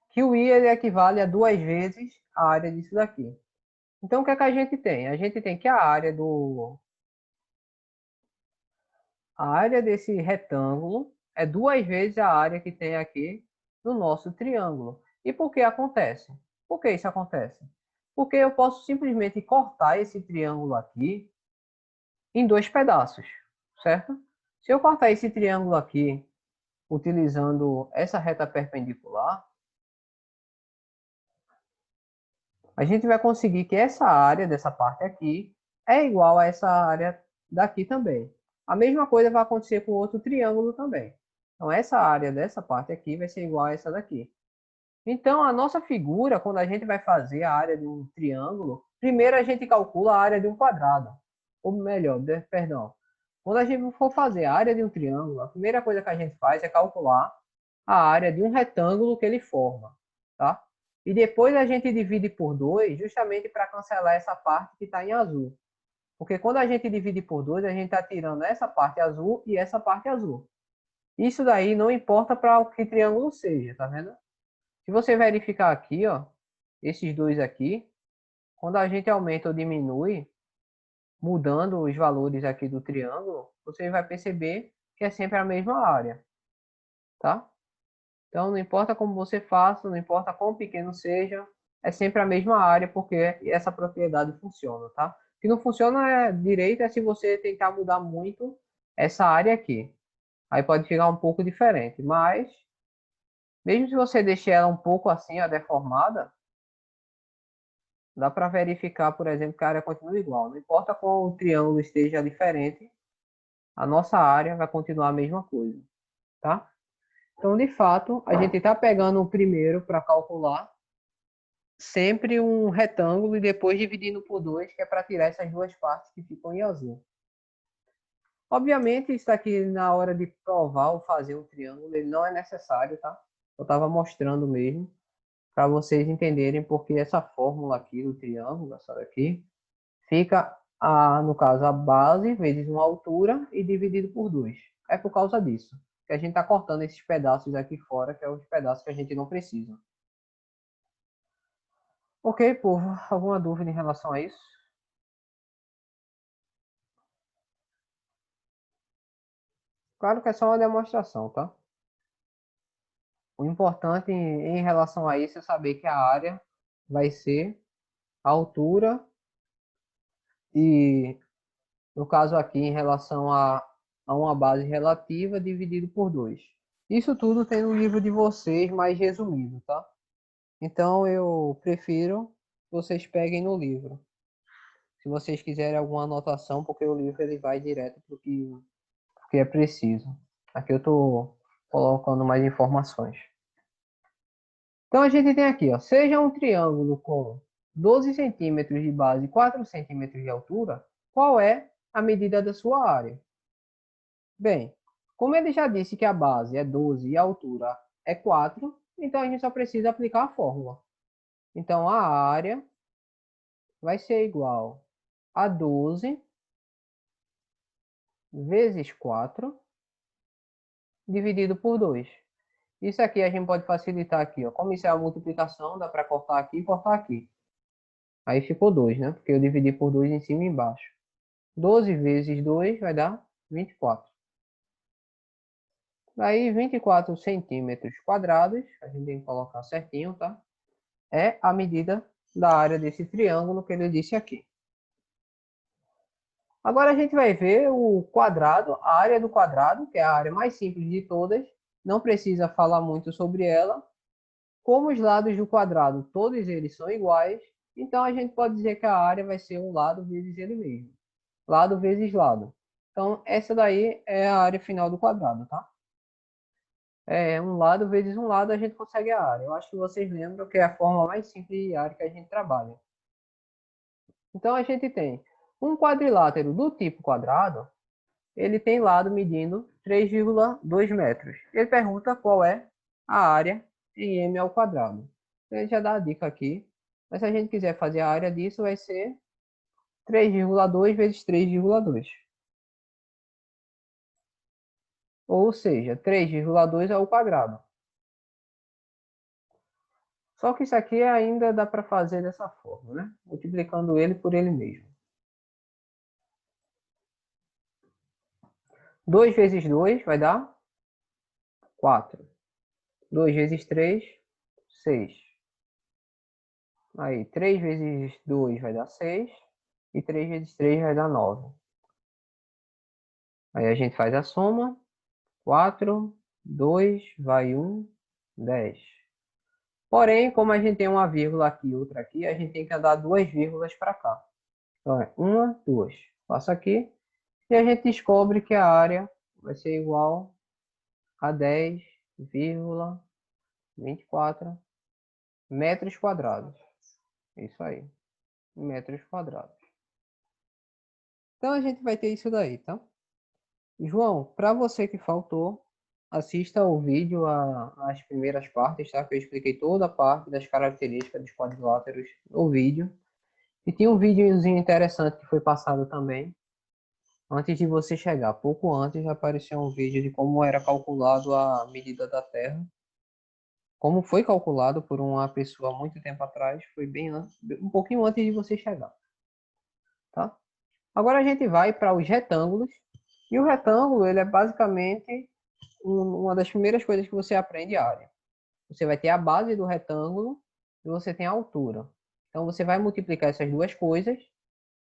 Que o I ele equivale a duas vezes a área disso daqui. Então, o que é que a gente tem? A gente tem que a área desse retângulo é duas vezes a área que tem aqui no nosso triângulo. E por que acontece? Por que isso acontece? Porque eu posso simplesmente cortar esse triângulo aqui em dois pedaços, certo? Se eu cortar esse triângulo aqui utilizando essa reta perpendicular, a gente vai conseguir que essa área dessa parte aqui é igual a essa área daqui também. A mesma coisa vai acontecer com o outro triângulo também. Então, essa área dessa parte aqui vai ser igual a essa daqui. Então, a nossa figura, quando a gente vai fazer a área de um triângulo, primeiro a gente calcula a área de um quadrado. Ou melhor, perdão. Quando a gente for fazer a área de um triângulo, a primeira coisa que a gente faz é calcular a área de um retângulo que ele forma, tá? E depois a gente divide por 2, justamente para cancelar essa parte que está em azul. Porque quando a gente divide por 2, a gente está tirando essa parte azul e essa parte azul. Isso daí não importa para o que triângulo seja, tá vendo? Se você verificar aqui, ó, esses dois aqui, quando a gente aumenta ou diminui, mudando os valores aqui do triângulo, você vai perceber que é sempre a mesma área, tá? Então, não importa como você faça, não importa quão pequeno seja, é sempre a mesma área, porque essa propriedade funciona, tá? O que não funciona direito é se você tentar mudar muito essa área aqui. Aí pode ficar um pouco diferente, mas mesmo se você deixar ela um pouco assim, ó, deformada, dá para verificar, por exemplo, que a área continua igual. Não importa qual o triângulo esteja diferente, a nossa área vai continuar a mesma coisa, tá? Então, de fato, a gente está pegando o primeiro para calcular sempre um retângulo e depois dividindo por dois, que é para tirar essas duas partes que ficam em azul. Obviamente, isso aqui na hora de provar ou fazer um triângulo, ele não é necessário, tá? Eu estava mostrando mesmo, para vocês entenderem porque essa fórmula aqui do triângulo, essa daqui, fica, no caso, a base vezes uma altura e dividido por 2. É por causa disso que a gente está cortando esses pedaços aqui fora, que é os pedaços que a gente não precisa. Ok, povo, alguma dúvida em relação a isso? Claro que é só uma demonstração, tá? O importante em relação a isso é saber que a área vai ser a altura e, no caso aqui, em relação a uma base relativa dividido por 2. Isso tudo tem no livro de vocês mais resumido, tá? Então eu prefiro que vocês peguem no livro. Se vocês quiserem alguma anotação, porque o livro ele vai direto para o que é preciso. Aqui eu estou colocando mais informações. Então a gente tem aqui, ó, seja um triângulo com 12 centímetros de base e 4 centímetros de altura, qual é a medida da sua área? Bem, como ele já disse que a base é 12 e a altura é 4, então a gente só precisa aplicar a fórmula. Então a área vai ser igual a 12 vezes 4 dividido por 2. Isso aqui a gente pode facilitar aqui, ó. Como isso é a multiplicação, dá para cortar aqui e cortar aqui. Aí ficou 2, né? Porque eu dividi por 2 em cima e embaixo. 12 vezes 2 vai dar 24. Aí 24 centímetros quadrados, a gente tem que colocar certinho, tá? É a medida da área desse triângulo que ele disse aqui. Agora a gente vai ver o quadrado, a área do quadrado, que é a área mais simples de todas. Não precisa falar muito sobre ela. Como os lados do quadrado, todos eles são iguais, então a gente pode dizer que a área vai ser um lado vezes ele mesmo. Lado vezes lado. Então, essa daí é a área final do quadrado, tá? É um lado vezes um lado, a gente consegue a área. Eu acho que vocês lembram que é a forma mais simples de área que a gente trabalha. Então, a gente tem um quadrilátero do tipo quadrado, ele tem lado medindo 3,2 metros. Ele pergunta qual é a área em m ao quadrado. Ele já dá a dica aqui. Mas se a gente quiser fazer a área disso, vai ser 3,2 vezes 3,2. Ou seja, 3,2 ao quadrado. Só que isso aqui ainda dá para fazer dessa forma, né? Multiplicando ele por ele mesmo. 2 vezes 2 vai dar 4. 2 vezes 3, 6. Aí, 3 vezes 2 vai dar 6. E 3 vezes 3 vai dar 9. Aí a gente faz a soma. 4, 2, vai 1, 10. Porém, como a gente tem uma vírgula aqui e outra aqui, a gente tem que andar duas vírgulas para cá. Então, é 1, 2. Passa aqui. E a gente descobre que a área vai ser igual a 10,24 metros quadrados. Isso aí. Metros quadrados. Então, a gente vai ter isso daí, tá? João, para você que faltou, assista o vídeo, as primeiras partes, tá? Que eu expliquei toda a parte das características dos quadriláteros no vídeo. E tinha um videozinho interessante que foi passado também. Antes de você chegar, pouco antes, apareceu um vídeo de como era calculado a medida da Terra. Como foi calculado por uma pessoa há muito tempo atrás, foi bem antes, um pouquinho antes de você chegar, tá? Agora a gente vai para os retângulos. E o retângulo, ele é basicamente uma das primeiras coisas que você aprende a área. Você vai ter a base do retângulo e você tem a altura. Então você vai multiplicar essas duas coisas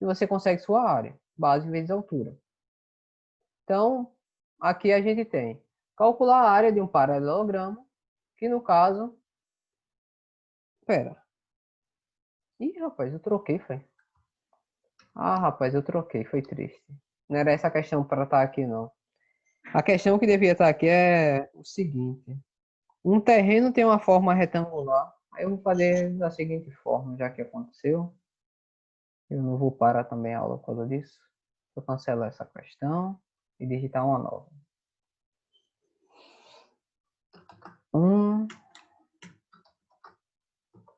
e você consegue sua área, base vezes altura. Então, aqui a gente tem calcular a área de um paralelogramo, que no caso, espera. Ih, rapaz, eu troquei, foi. Ah, rapaz, eu troquei, foi triste. Não era essa a questão para estar aqui, não. A questão que devia estar aqui é o seguinte. Um terreno tem uma forma retangular. Aí eu vou fazer da seguinte forma, já que aconteceu. Eu não vou parar também a aula por causa disso. Vou cancelar essa questão e digitar uma nova. Um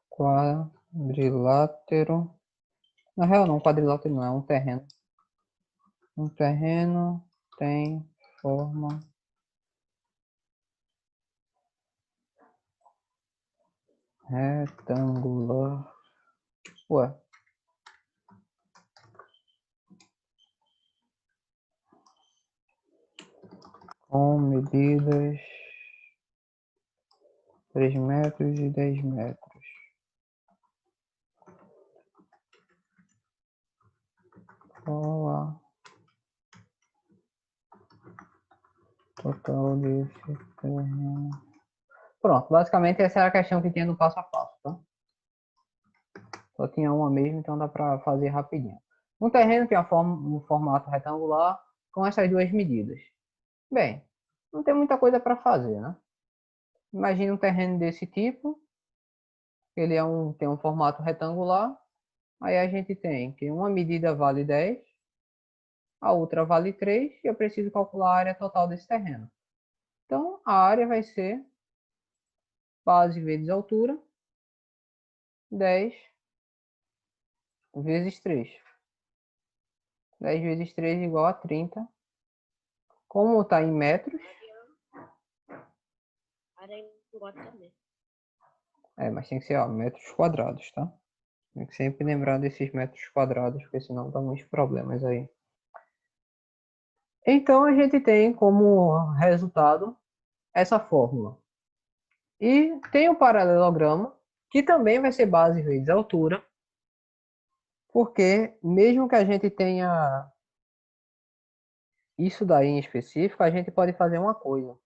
quadrilátero. Na real não, quadrilátero não, é um terreno. Um terreno tem forma retangular. Ué. Com medidas 3 metros e 10 metros. Qual a total desse terreno? Pronto, basicamente essa era a questão que tinha no passo a passo, tá? Só tinha uma mesmo, então dá para fazer rapidinho. Um terreno que é um formato retangular com essas duas medidas. Bem, não tem muita coisa para fazer, né? Imagine um terreno desse tipo, ele tem um formato retangular, aí a gente tem que uma medida vale 10, a outra vale 3, e eu preciso calcular a área total desse terreno. Então, a área vai ser base vezes altura, 10 vezes 3. 10 vezes 3 é igual a 30. Como está em metros, mas tem que ser metros quadrados, tá? Tem que sempre lembrar desses metros quadrados, porque senão dá muitos problemas aí. Então, a gente tem como resultado essa fórmula. E tem o paralelogramo, que também vai ser base vezes altura, porque mesmo que a gente tenha isso daí em específico, a gente pode fazer uma coisa.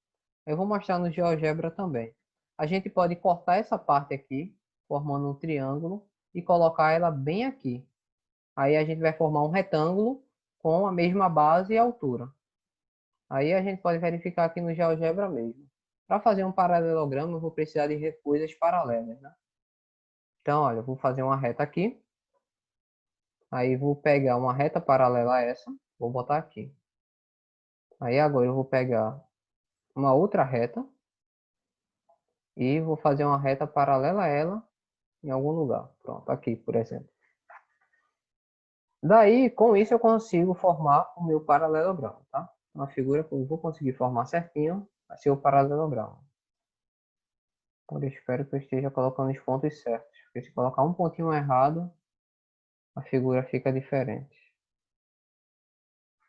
Eu vou mostrar no GeoGebra também. A gente pode cortar essa parte aqui, formando um triângulo, e colocar ela bem aqui. Aí a gente vai formar um retângulo com a mesma base e altura. Aí a gente pode verificar aqui no GeoGebra mesmo. Para fazer um paralelogramo, eu vou precisar de coisas paralelas, né? Então, olha, eu vou fazer uma reta aqui. Aí vou pegar uma reta paralela a essa. Vou botar aqui. Aí agora eu vou pegar uma outra reta. E vou fazer uma reta paralela a ela em algum lugar. Pronto, aqui, por exemplo. Daí, com isso, eu consigo formar o meu paralelogramo, tá? Uma figura que eu vou conseguir formar certinho vai ser o paralelogramo. Eu espero que eu esteja colocando os pontos certos. Porque se colocar um pontinho errado, a figura fica diferente.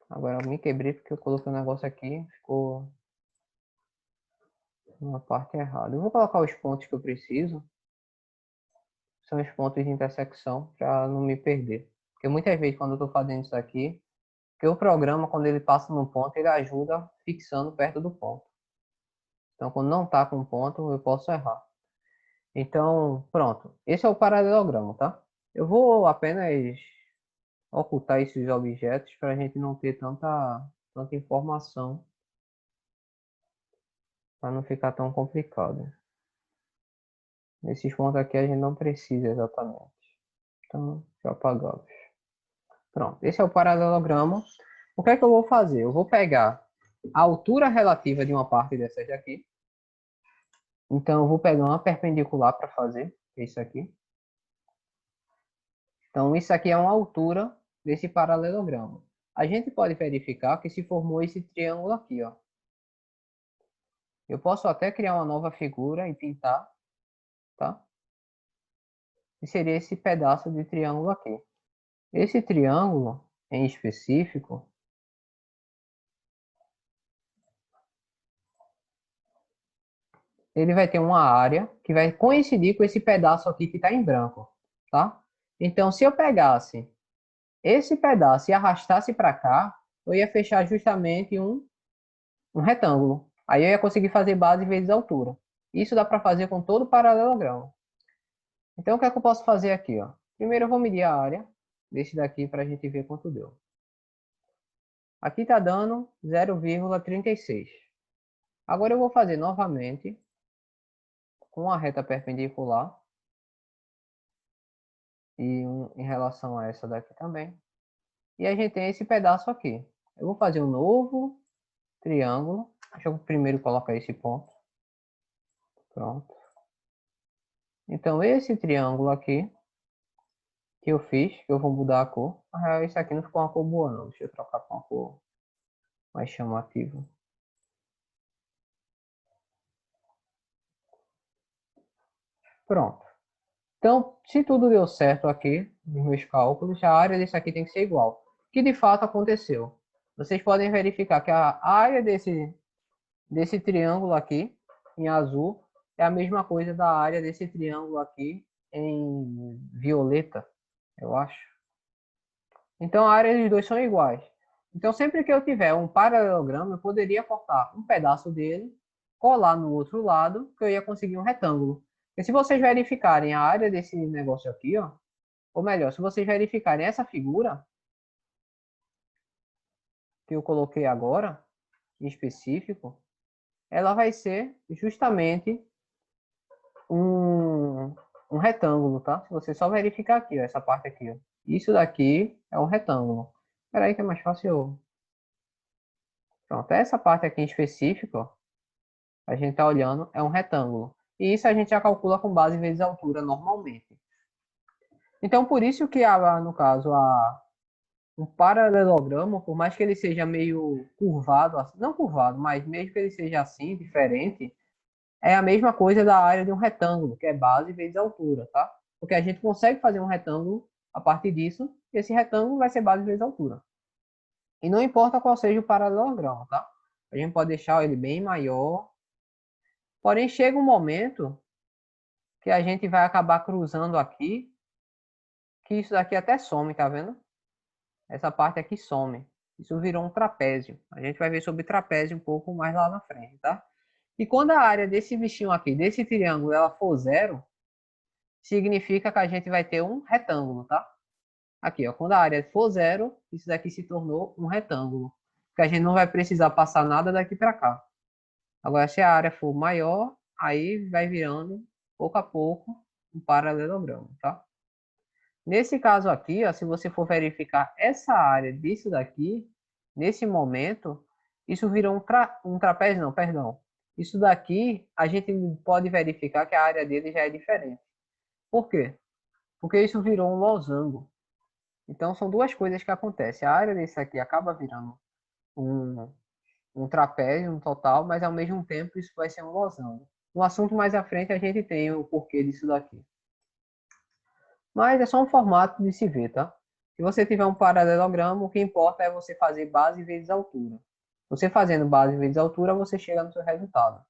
Agora eu me quebrei porque eu coloquei um negócio aqui, ficou uma parte errada. Eu vou colocar os pontos que eu preciso. São os pontos de intersecção para não me perder. Porque muitas vezes quando eu estou fazendo isso aqui, porque o programa, quando ele passa num ponto, ele ajuda fixando perto do ponto. Então, quando não está com ponto, eu posso errar. Então, pronto. Esse é o paralelogramo, tá? Eu vou apenas ocultar esses objetos para a gente não ter tanta informação, para não ficar tão complicado. Nesses pontos aqui a gente não precisa exatamente. Então, já apagamos. Pronto, esse é o paralelogramo. O que é que eu vou fazer? Eu vou pegar a altura relativa de uma parte dessas daqui. Então, eu vou pegar uma perpendicular para fazer isso aqui. Então, isso aqui é uma altura desse paralelogramo. A gente pode verificar que se formou esse triângulo aqui, ó. Eu posso até criar uma nova figura e pintar, tá? E seria esse pedaço de triângulo aqui. Esse triângulo, em específico, ele vai ter uma área que vai coincidir com esse pedaço aqui que está em branco, tá? Então, se eu pegasse esse pedaço e arrastasse para cá, eu ia fechar justamente um retângulo. Aí eu ia conseguir fazer base vezes altura. Isso dá para fazer com todo o paralelogramo. Então, o que é que eu posso fazer aqui, ó? Primeiro eu vou medir a área desse daqui para a gente ver quanto deu. Aqui está dando 0,36. Agora eu vou fazer novamente com a reta perpendicular e em relação a essa daqui também. E a gente tem esse pedaço aqui. Eu vou fazer um novo triângulo. Deixa eu primeiro colocar esse ponto. Pronto. Então, esse triângulo aqui que eu fiz, que eu vou mudar a cor. Esse aqui não ficou uma cor boa não. Deixa eu trocar para uma cor mais chamativa. Pronto. Então, se tudo deu certo aqui, nos meus cálculos, a área desse aqui tem que ser igual. Que de fato aconteceu. Vocês podem verificar que a área desse triângulo aqui, em azul, é a mesma coisa da área desse triângulo aqui em violeta, eu acho. Então a área dos dois são iguais. Então sempre que eu tiver um paralelogramo, eu poderia cortar um pedaço dele, colar no outro lado, que eu ia conseguir um retângulo. E se vocês verificarem a área desse negócio aqui, ó, ou melhor, se vocês verificarem essa figura que eu coloquei agora, em específico, ela vai ser justamente um, um retângulo, tá? Se você só verificar aqui, ó, essa parte aqui, ó. Isso daqui é um retângulo. Espera aí que é mais fácil. Pronto, essa parte aqui em específico, ó, a gente está olhando, é um retângulo. E isso a gente já calcula com base vezes altura normalmente. Então, por isso que, no caso, um paralelogramo, por mais que ele seja meio curvado, não curvado, mas mesmo que ele seja assim, diferente, é a mesma coisa da área de um retângulo, que é base vezes altura, tá? Porque a gente consegue fazer um retângulo a partir disso, e esse retângulo vai ser base vezes altura. E não importa qual seja o paralelogramo, tá? A gente pode deixar ele bem maior. Porém, chega um momento que a gente vai acabar cruzando aqui, que isso daqui até some, tá vendo? Essa parte aqui some. Isso virou um trapézio. A gente vai ver sobre trapézio um pouco mais lá na frente, tá? E quando a área desse bichinho aqui, desse triângulo, ela for zero, significa que a gente vai ter um retângulo, tá? Aqui, ó, quando a área for zero, isso daqui se tornou um retângulo. Que a gente não vai precisar passar nada daqui para cá. Agora, se a área for maior, aí vai virando, pouco a pouco, um paralelogramo, tá? Nesse caso aqui, ó, se você for verificar essa área disso daqui, nesse momento, isso virou um trapézio, não, perdão. Isso daqui, a gente pode verificar que a área dele já é diferente. Por quê? Porque isso virou um losango. Então, são duas coisas que acontecem. A área desse aqui acaba virando um, um trapézio, um total, mas ao mesmo tempo isso vai ser um losango. No assunto mais à frente a gente tem o porquê disso daqui. Mas é só um formato de se ver, tá? Se você tiver um paralelogramo, o que importa é você fazer base vezes altura. Você fazendo base vezes altura, você chega no seu resultado.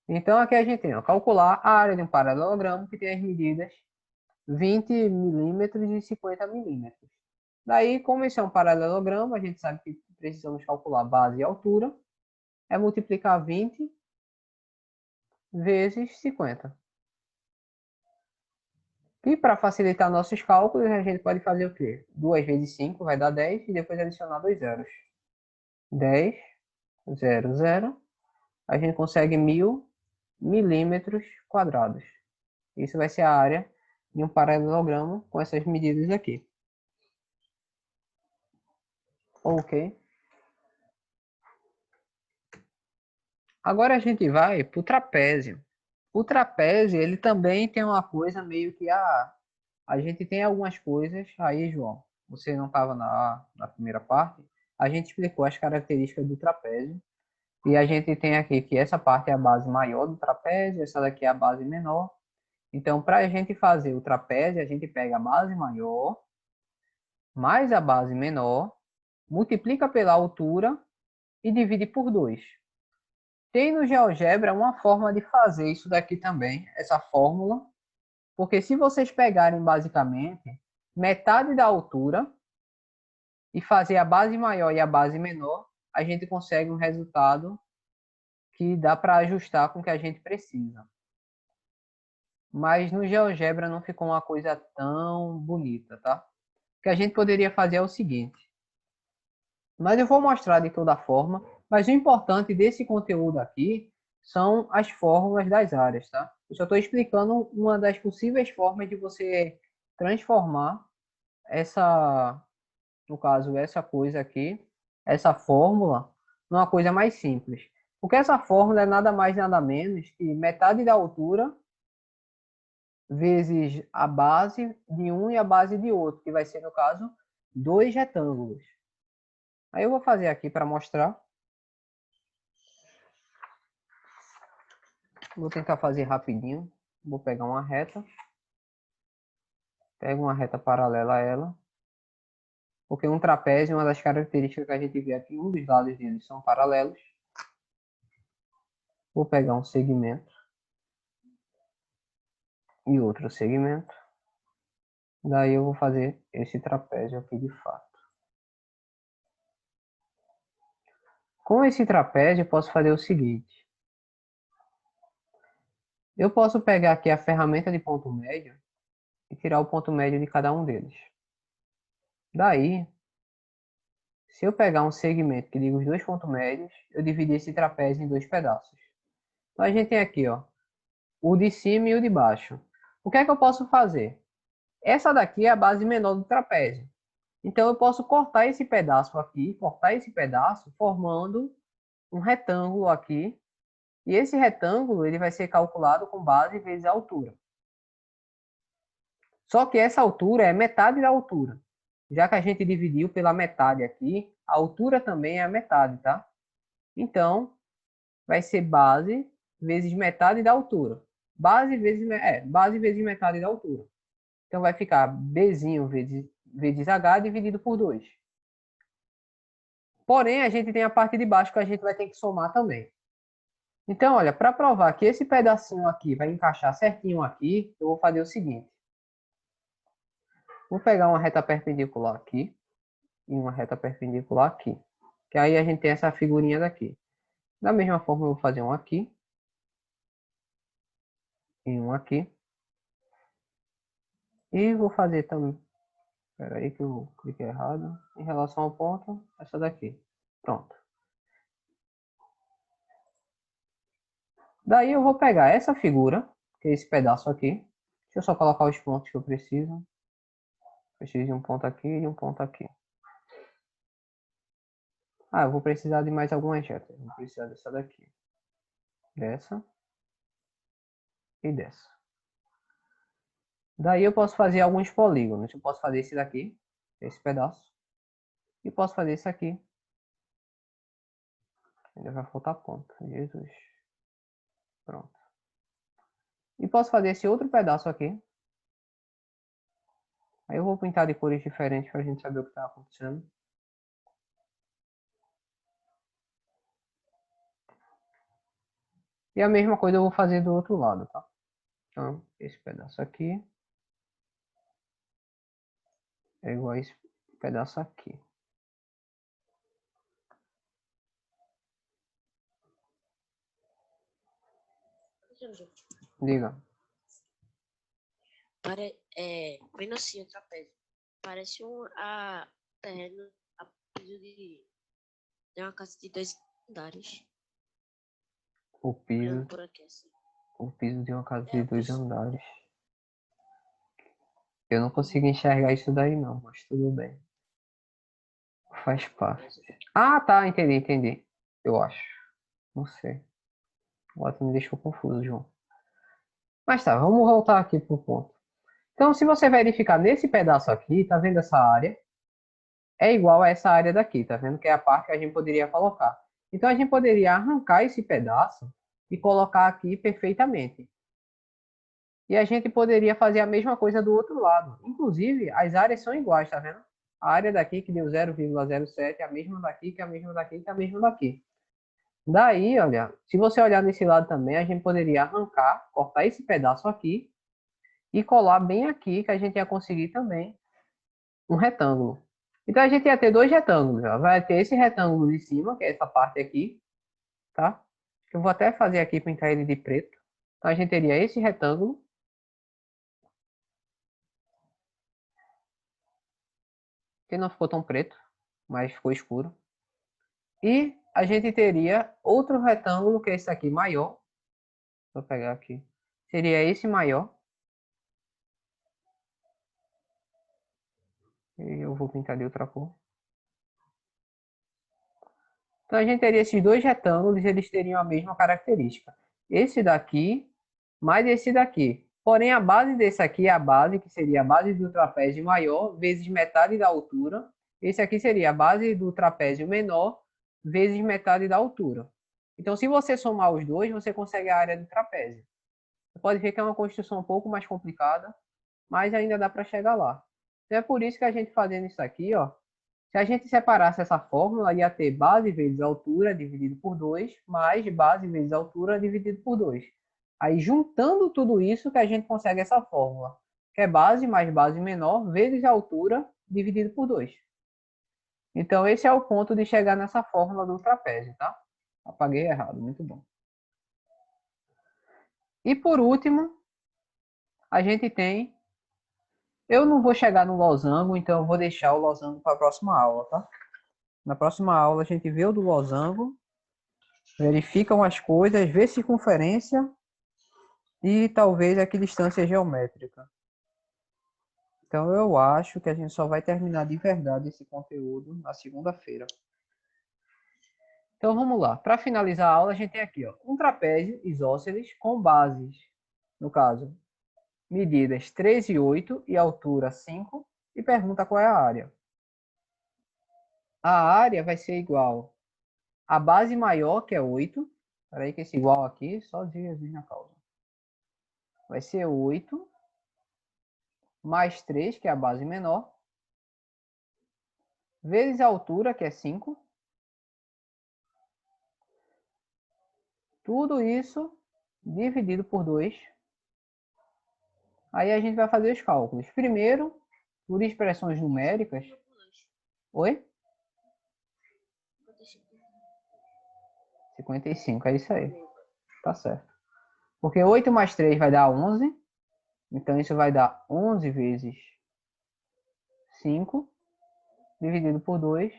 Então aqui a gente tem, ó, calcular a área de um paralelogramo que tem as medidas 20 milímetros e 50 milímetros. Daí, como isso é um paralelogramo, a gente sabe que precisamos calcular base e altura. É multiplicar 20 vezes 50. E para facilitar nossos cálculos, a gente pode fazer o quê? 2 vezes 5 vai dar 10 e depois adicionar dois zeros. 10, 0, 0. A gente consegue 1000 milímetros quadrados. Isso vai ser a área de um paralelogramo com essas medidas aqui. Ok. Agora a gente vai para o trapézio. O trapézio, ele também tem uma coisa meio que a gente tem algumas coisas aí, João. Você não estava na primeira parte. A gente explicou as características do trapézio. E a gente tem aqui que essa parte é a base maior do trapézio, essa daqui é a base menor. Então, para a gente fazer o trapézio, a gente pega a base maior mais a base menor, multiplica pela altura e divide por 2. Tem no GeoGebra uma forma de fazer isso daqui também, essa fórmula, porque se vocês pegarem basicamente metade da altura e fazer a base maior e a base menor, a gente consegue um resultado que dá para ajustar com o que a gente precisa. Mas no GeoGebra não ficou uma coisa tão bonita, tá? O que a gente poderia fazer é o seguinte. Mas eu vou mostrar de toda forma. Mas o importante desse conteúdo aqui são as fórmulas das áreas, tá? Eu só estou explicando uma das possíveis formas de você transformar essa, no caso, essa coisa aqui, essa fórmula, numa coisa mais simples. Porque essa fórmula é nada mais nada menos que metade da altura vezes a base de um e a base de outro, que vai ser, no caso, dois retângulos. Aí eu vou fazer aqui para mostrar. Vou tentar fazer rapidinho. Vou pegar uma reta. Pego uma reta paralela a ela. Porque um trapézio, uma das características que a gente vê aqui, um dos lados deles são paralelos. Vou pegar um segmento e outro segmento. Daí eu vou fazer esse trapézio aqui de fato. Com esse trapézio eu posso fazer o seguinte. Eu posso pegar aqui a ferramenta de ponto médio e tirar o ponto médio de cada um deles. Daí, se eu pegar um segmento que liga os dois pontos médios, eu dividir esse trapézio em dois pedaços. Então a gente tem aqui, ó, o de cima e o de baixo. O que é que eu posso fazer? Essa daqui é a base menor do trapézio. Então eu posso cortar esse pedaço aqui, cortar esse pedaço, formando um retângulo aqui. E esse retângulo ele vai ser calculado com base vezes a altura. Só que essa altura é metade da altura. Já que a gente dividiu pela metade aqui, a altura também é a metade, tá? Então, vai ser base vezes metade da altura. Base vezes metade da altura. Então, vai ficar Bzinho vezes H dividido por 2. Porém, a gente tem a parte de baixo que a gente vai ter que somar também. Então, olha, para provar que esse pedacinho aqui vai encaixar certinho aqui, eu vou fazer o seguinte. Vou pegar uma reta perpendicular aqui e uma reta perpendicular aqui. Que aí a gente tem essa figurinha daqui. Da mesma forma, eu vou fazer um aqui e um aqui. E vou fazer também. Espera aí que eu cliquei errado. Em relação ao ponto, essa daqui. Pronto. Daí eu vou pegar essa figura, que é esse pedaço aqui. Deixa eu só colocar os pontos que eu preciso. Preciso de um ponto aqui e um ponto aqui. Ah, eu vou precisar de mais algumas retas. Vou precisar dessa daqui. Dessa. E dessa. Daí eu posso fazer alguns polígonos. Eu posso fazer esse daqui, esse pedaço. E posso fazer esse aqui. Ainda vai faltar ponto. Jesus. Pronto. E posso fazer esse outro pedaço aqui. Aí eu vou pintar de cores diferentes para a gente saber o que está acontecendo. E a mesma coisa eu vou fazer do outro lado, tá? Então, esse pedaço aqui é igual a esse pedaço aqui. Diga. Vendo assim o trapézio, parece a terreno a piso de uma casa de 2 andares. O piso, Olhando por aqui, assim. o piso de uma casa de 2 andares. Eu não consigo enxergar isso daí não, mas tudo bem. Faz parte. Ah, tá, entendi. Eu acho. Não sei. Agora tu me deixou confuso, João. Mas tá, vamos voltar aqui pro ponto. Então, se você verificar nesse pedaço aqui, tá vendo essa área? É igual a essa área daqui, tá vendo? Que é a parte que a gente poderia colocar. Então, a gente poderia arrancar esse pedaço e colocar aqui perfeitamente. E a gente poderia fazer a mesma coisa do outro lado. Inclusive, as áreas são iguais, tá vendo? A área daqui que deu 0,07 é a mesma daqui, que é a mesma daqui, que é a mesma daqui. Daí, olha, se você olhar nesse lado também, a gente poderia arrancar, cortar esse pedaço aqui e colar bem aqui, que a gente ia conseguir também um retângulo. Então a gente ia ter dois retângulos. Ó. Vai ter esse retângulo de cima, que é essa parte aqui, tá? Eu vou até fazer aqui, pintar ele de preto. Então a gente teria esse retângulo. Que não ficou tão preto, mas ficou escuro. E a gente teria outro retângulo, que é esse aqui maior. Vou pegar aqui. Seria esse maior. E eu vou pintar de outra cor. Então a gente teria esses dois retângulos, eles teriam a mesma característica. Esse daqui, mais esse daqui. Porém, a base desse aqui é a base, que seria a base do trapézio maior, vezes metade da altura. Esse aqui seria a base do trapézio menor, vezes metade da altura. Então, se você somar os dois, você consegue a área do trapézio. Você pode ver que é uma construção um pouco mais complicada, mas ainda dá para chegar lá. Então, é por isso que a gente fazendo isso aqui, ó, Se a gente separasse essa fórmula, ia ter base vezes altura dividido por 2, mais base vezes altura dividido por 2. Aí, juntando tudo isso, que a gente consegue essa fórmula, que é base mais base menor vezes altura dividido por 2. Então, esse é o ponto de chegar nessa fórmula do trapézio, tá? Apaguei errado, muito bom. E por último, a gente tem... Eu não vou chegar no losango, então eu vou deixar o losango para a próxima aula, tá? Na próxima aula a gente vê o do losango, verifica umas coisas, vê circunferência e talvez aqui distância geométrica. Então eu acho que a gente só vai terminar de verdade esse conteúdo na segunda-feira. Então vamos lá. Para finalizar a aula, a gente tem aqui ó, um trapézio isósceles com bases, no caso, medidas 3 e 8 e altura 5, e pergunta qual é a área. A área vai ser igual a base maior, que é 8. Espera aí que esse igual aqui, só Jesus na causa. Vai ser 8 mais 3, que é a base menor, vezes a altura, que é 5. Tudo isso dividido por 2. Aí a gente vai fazer os cálculos. Primeiro, por expressões numéricas. Oi? 55, é isso aí. Tá certo. Porque 8 mais 3 vai dar 11. Então isso vai dar 11 vezes 5 dividido por 2.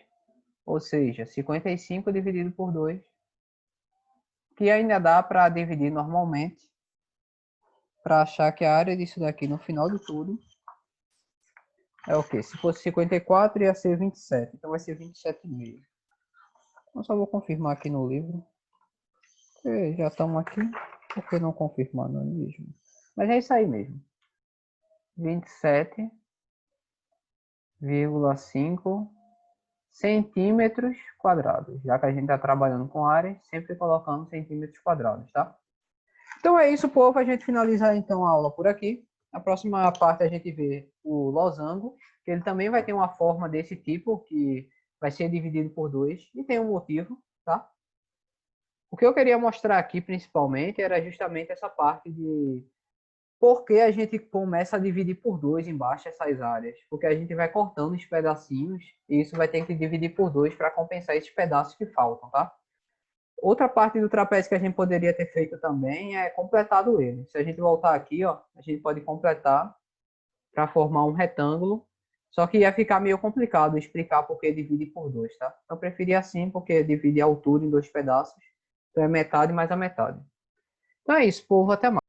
Ou seja, 55 dividido por 2. Que ainda dá para dividir normalmente. Para achar que a área disso daqui no final de tudo é o quê? Se fosse 54 ia ser 27. Então vai ser 27,5. Eu só vou confirmar aqui no livro. Já estamos aqui. Por que não confirmar, não é mesmo? Mas é isso aí mesmo. 27,5 centímetros quadrados. Já que a gente está trabalhando com áreas, sempre colocando centímetros quadrados, tá? Então é isso, povo. A gente finalizar então a aula por aqui. Na próxima parte a gente vê o losango, que ele também vai ter uma forma desse tipo, que vai ser dividido por 2, e tem um motivo, tá? O que eu queria mostrar aqui, principalmente, era justamente essa parte de por que a gente começa a dividir por 2 embaixo essas áreas. Porque a gente vai cortando os pedacinhos, e isso vai ter que dividir por 2 para compensar esses pedaços que faltam, tá? Outra parte do trapézio que a gente poderia ter feito também é completado ele. Se a gente voltar aqui, ó, a gente pode completar para formar um retângulo. Só que ia ficar meio complicado explicar porque divide por 2, tá? Então eu preferi assim, porque divide a altura em 2 pedaços. Então é metade mais a metade. Então é isso, povo. Até mais.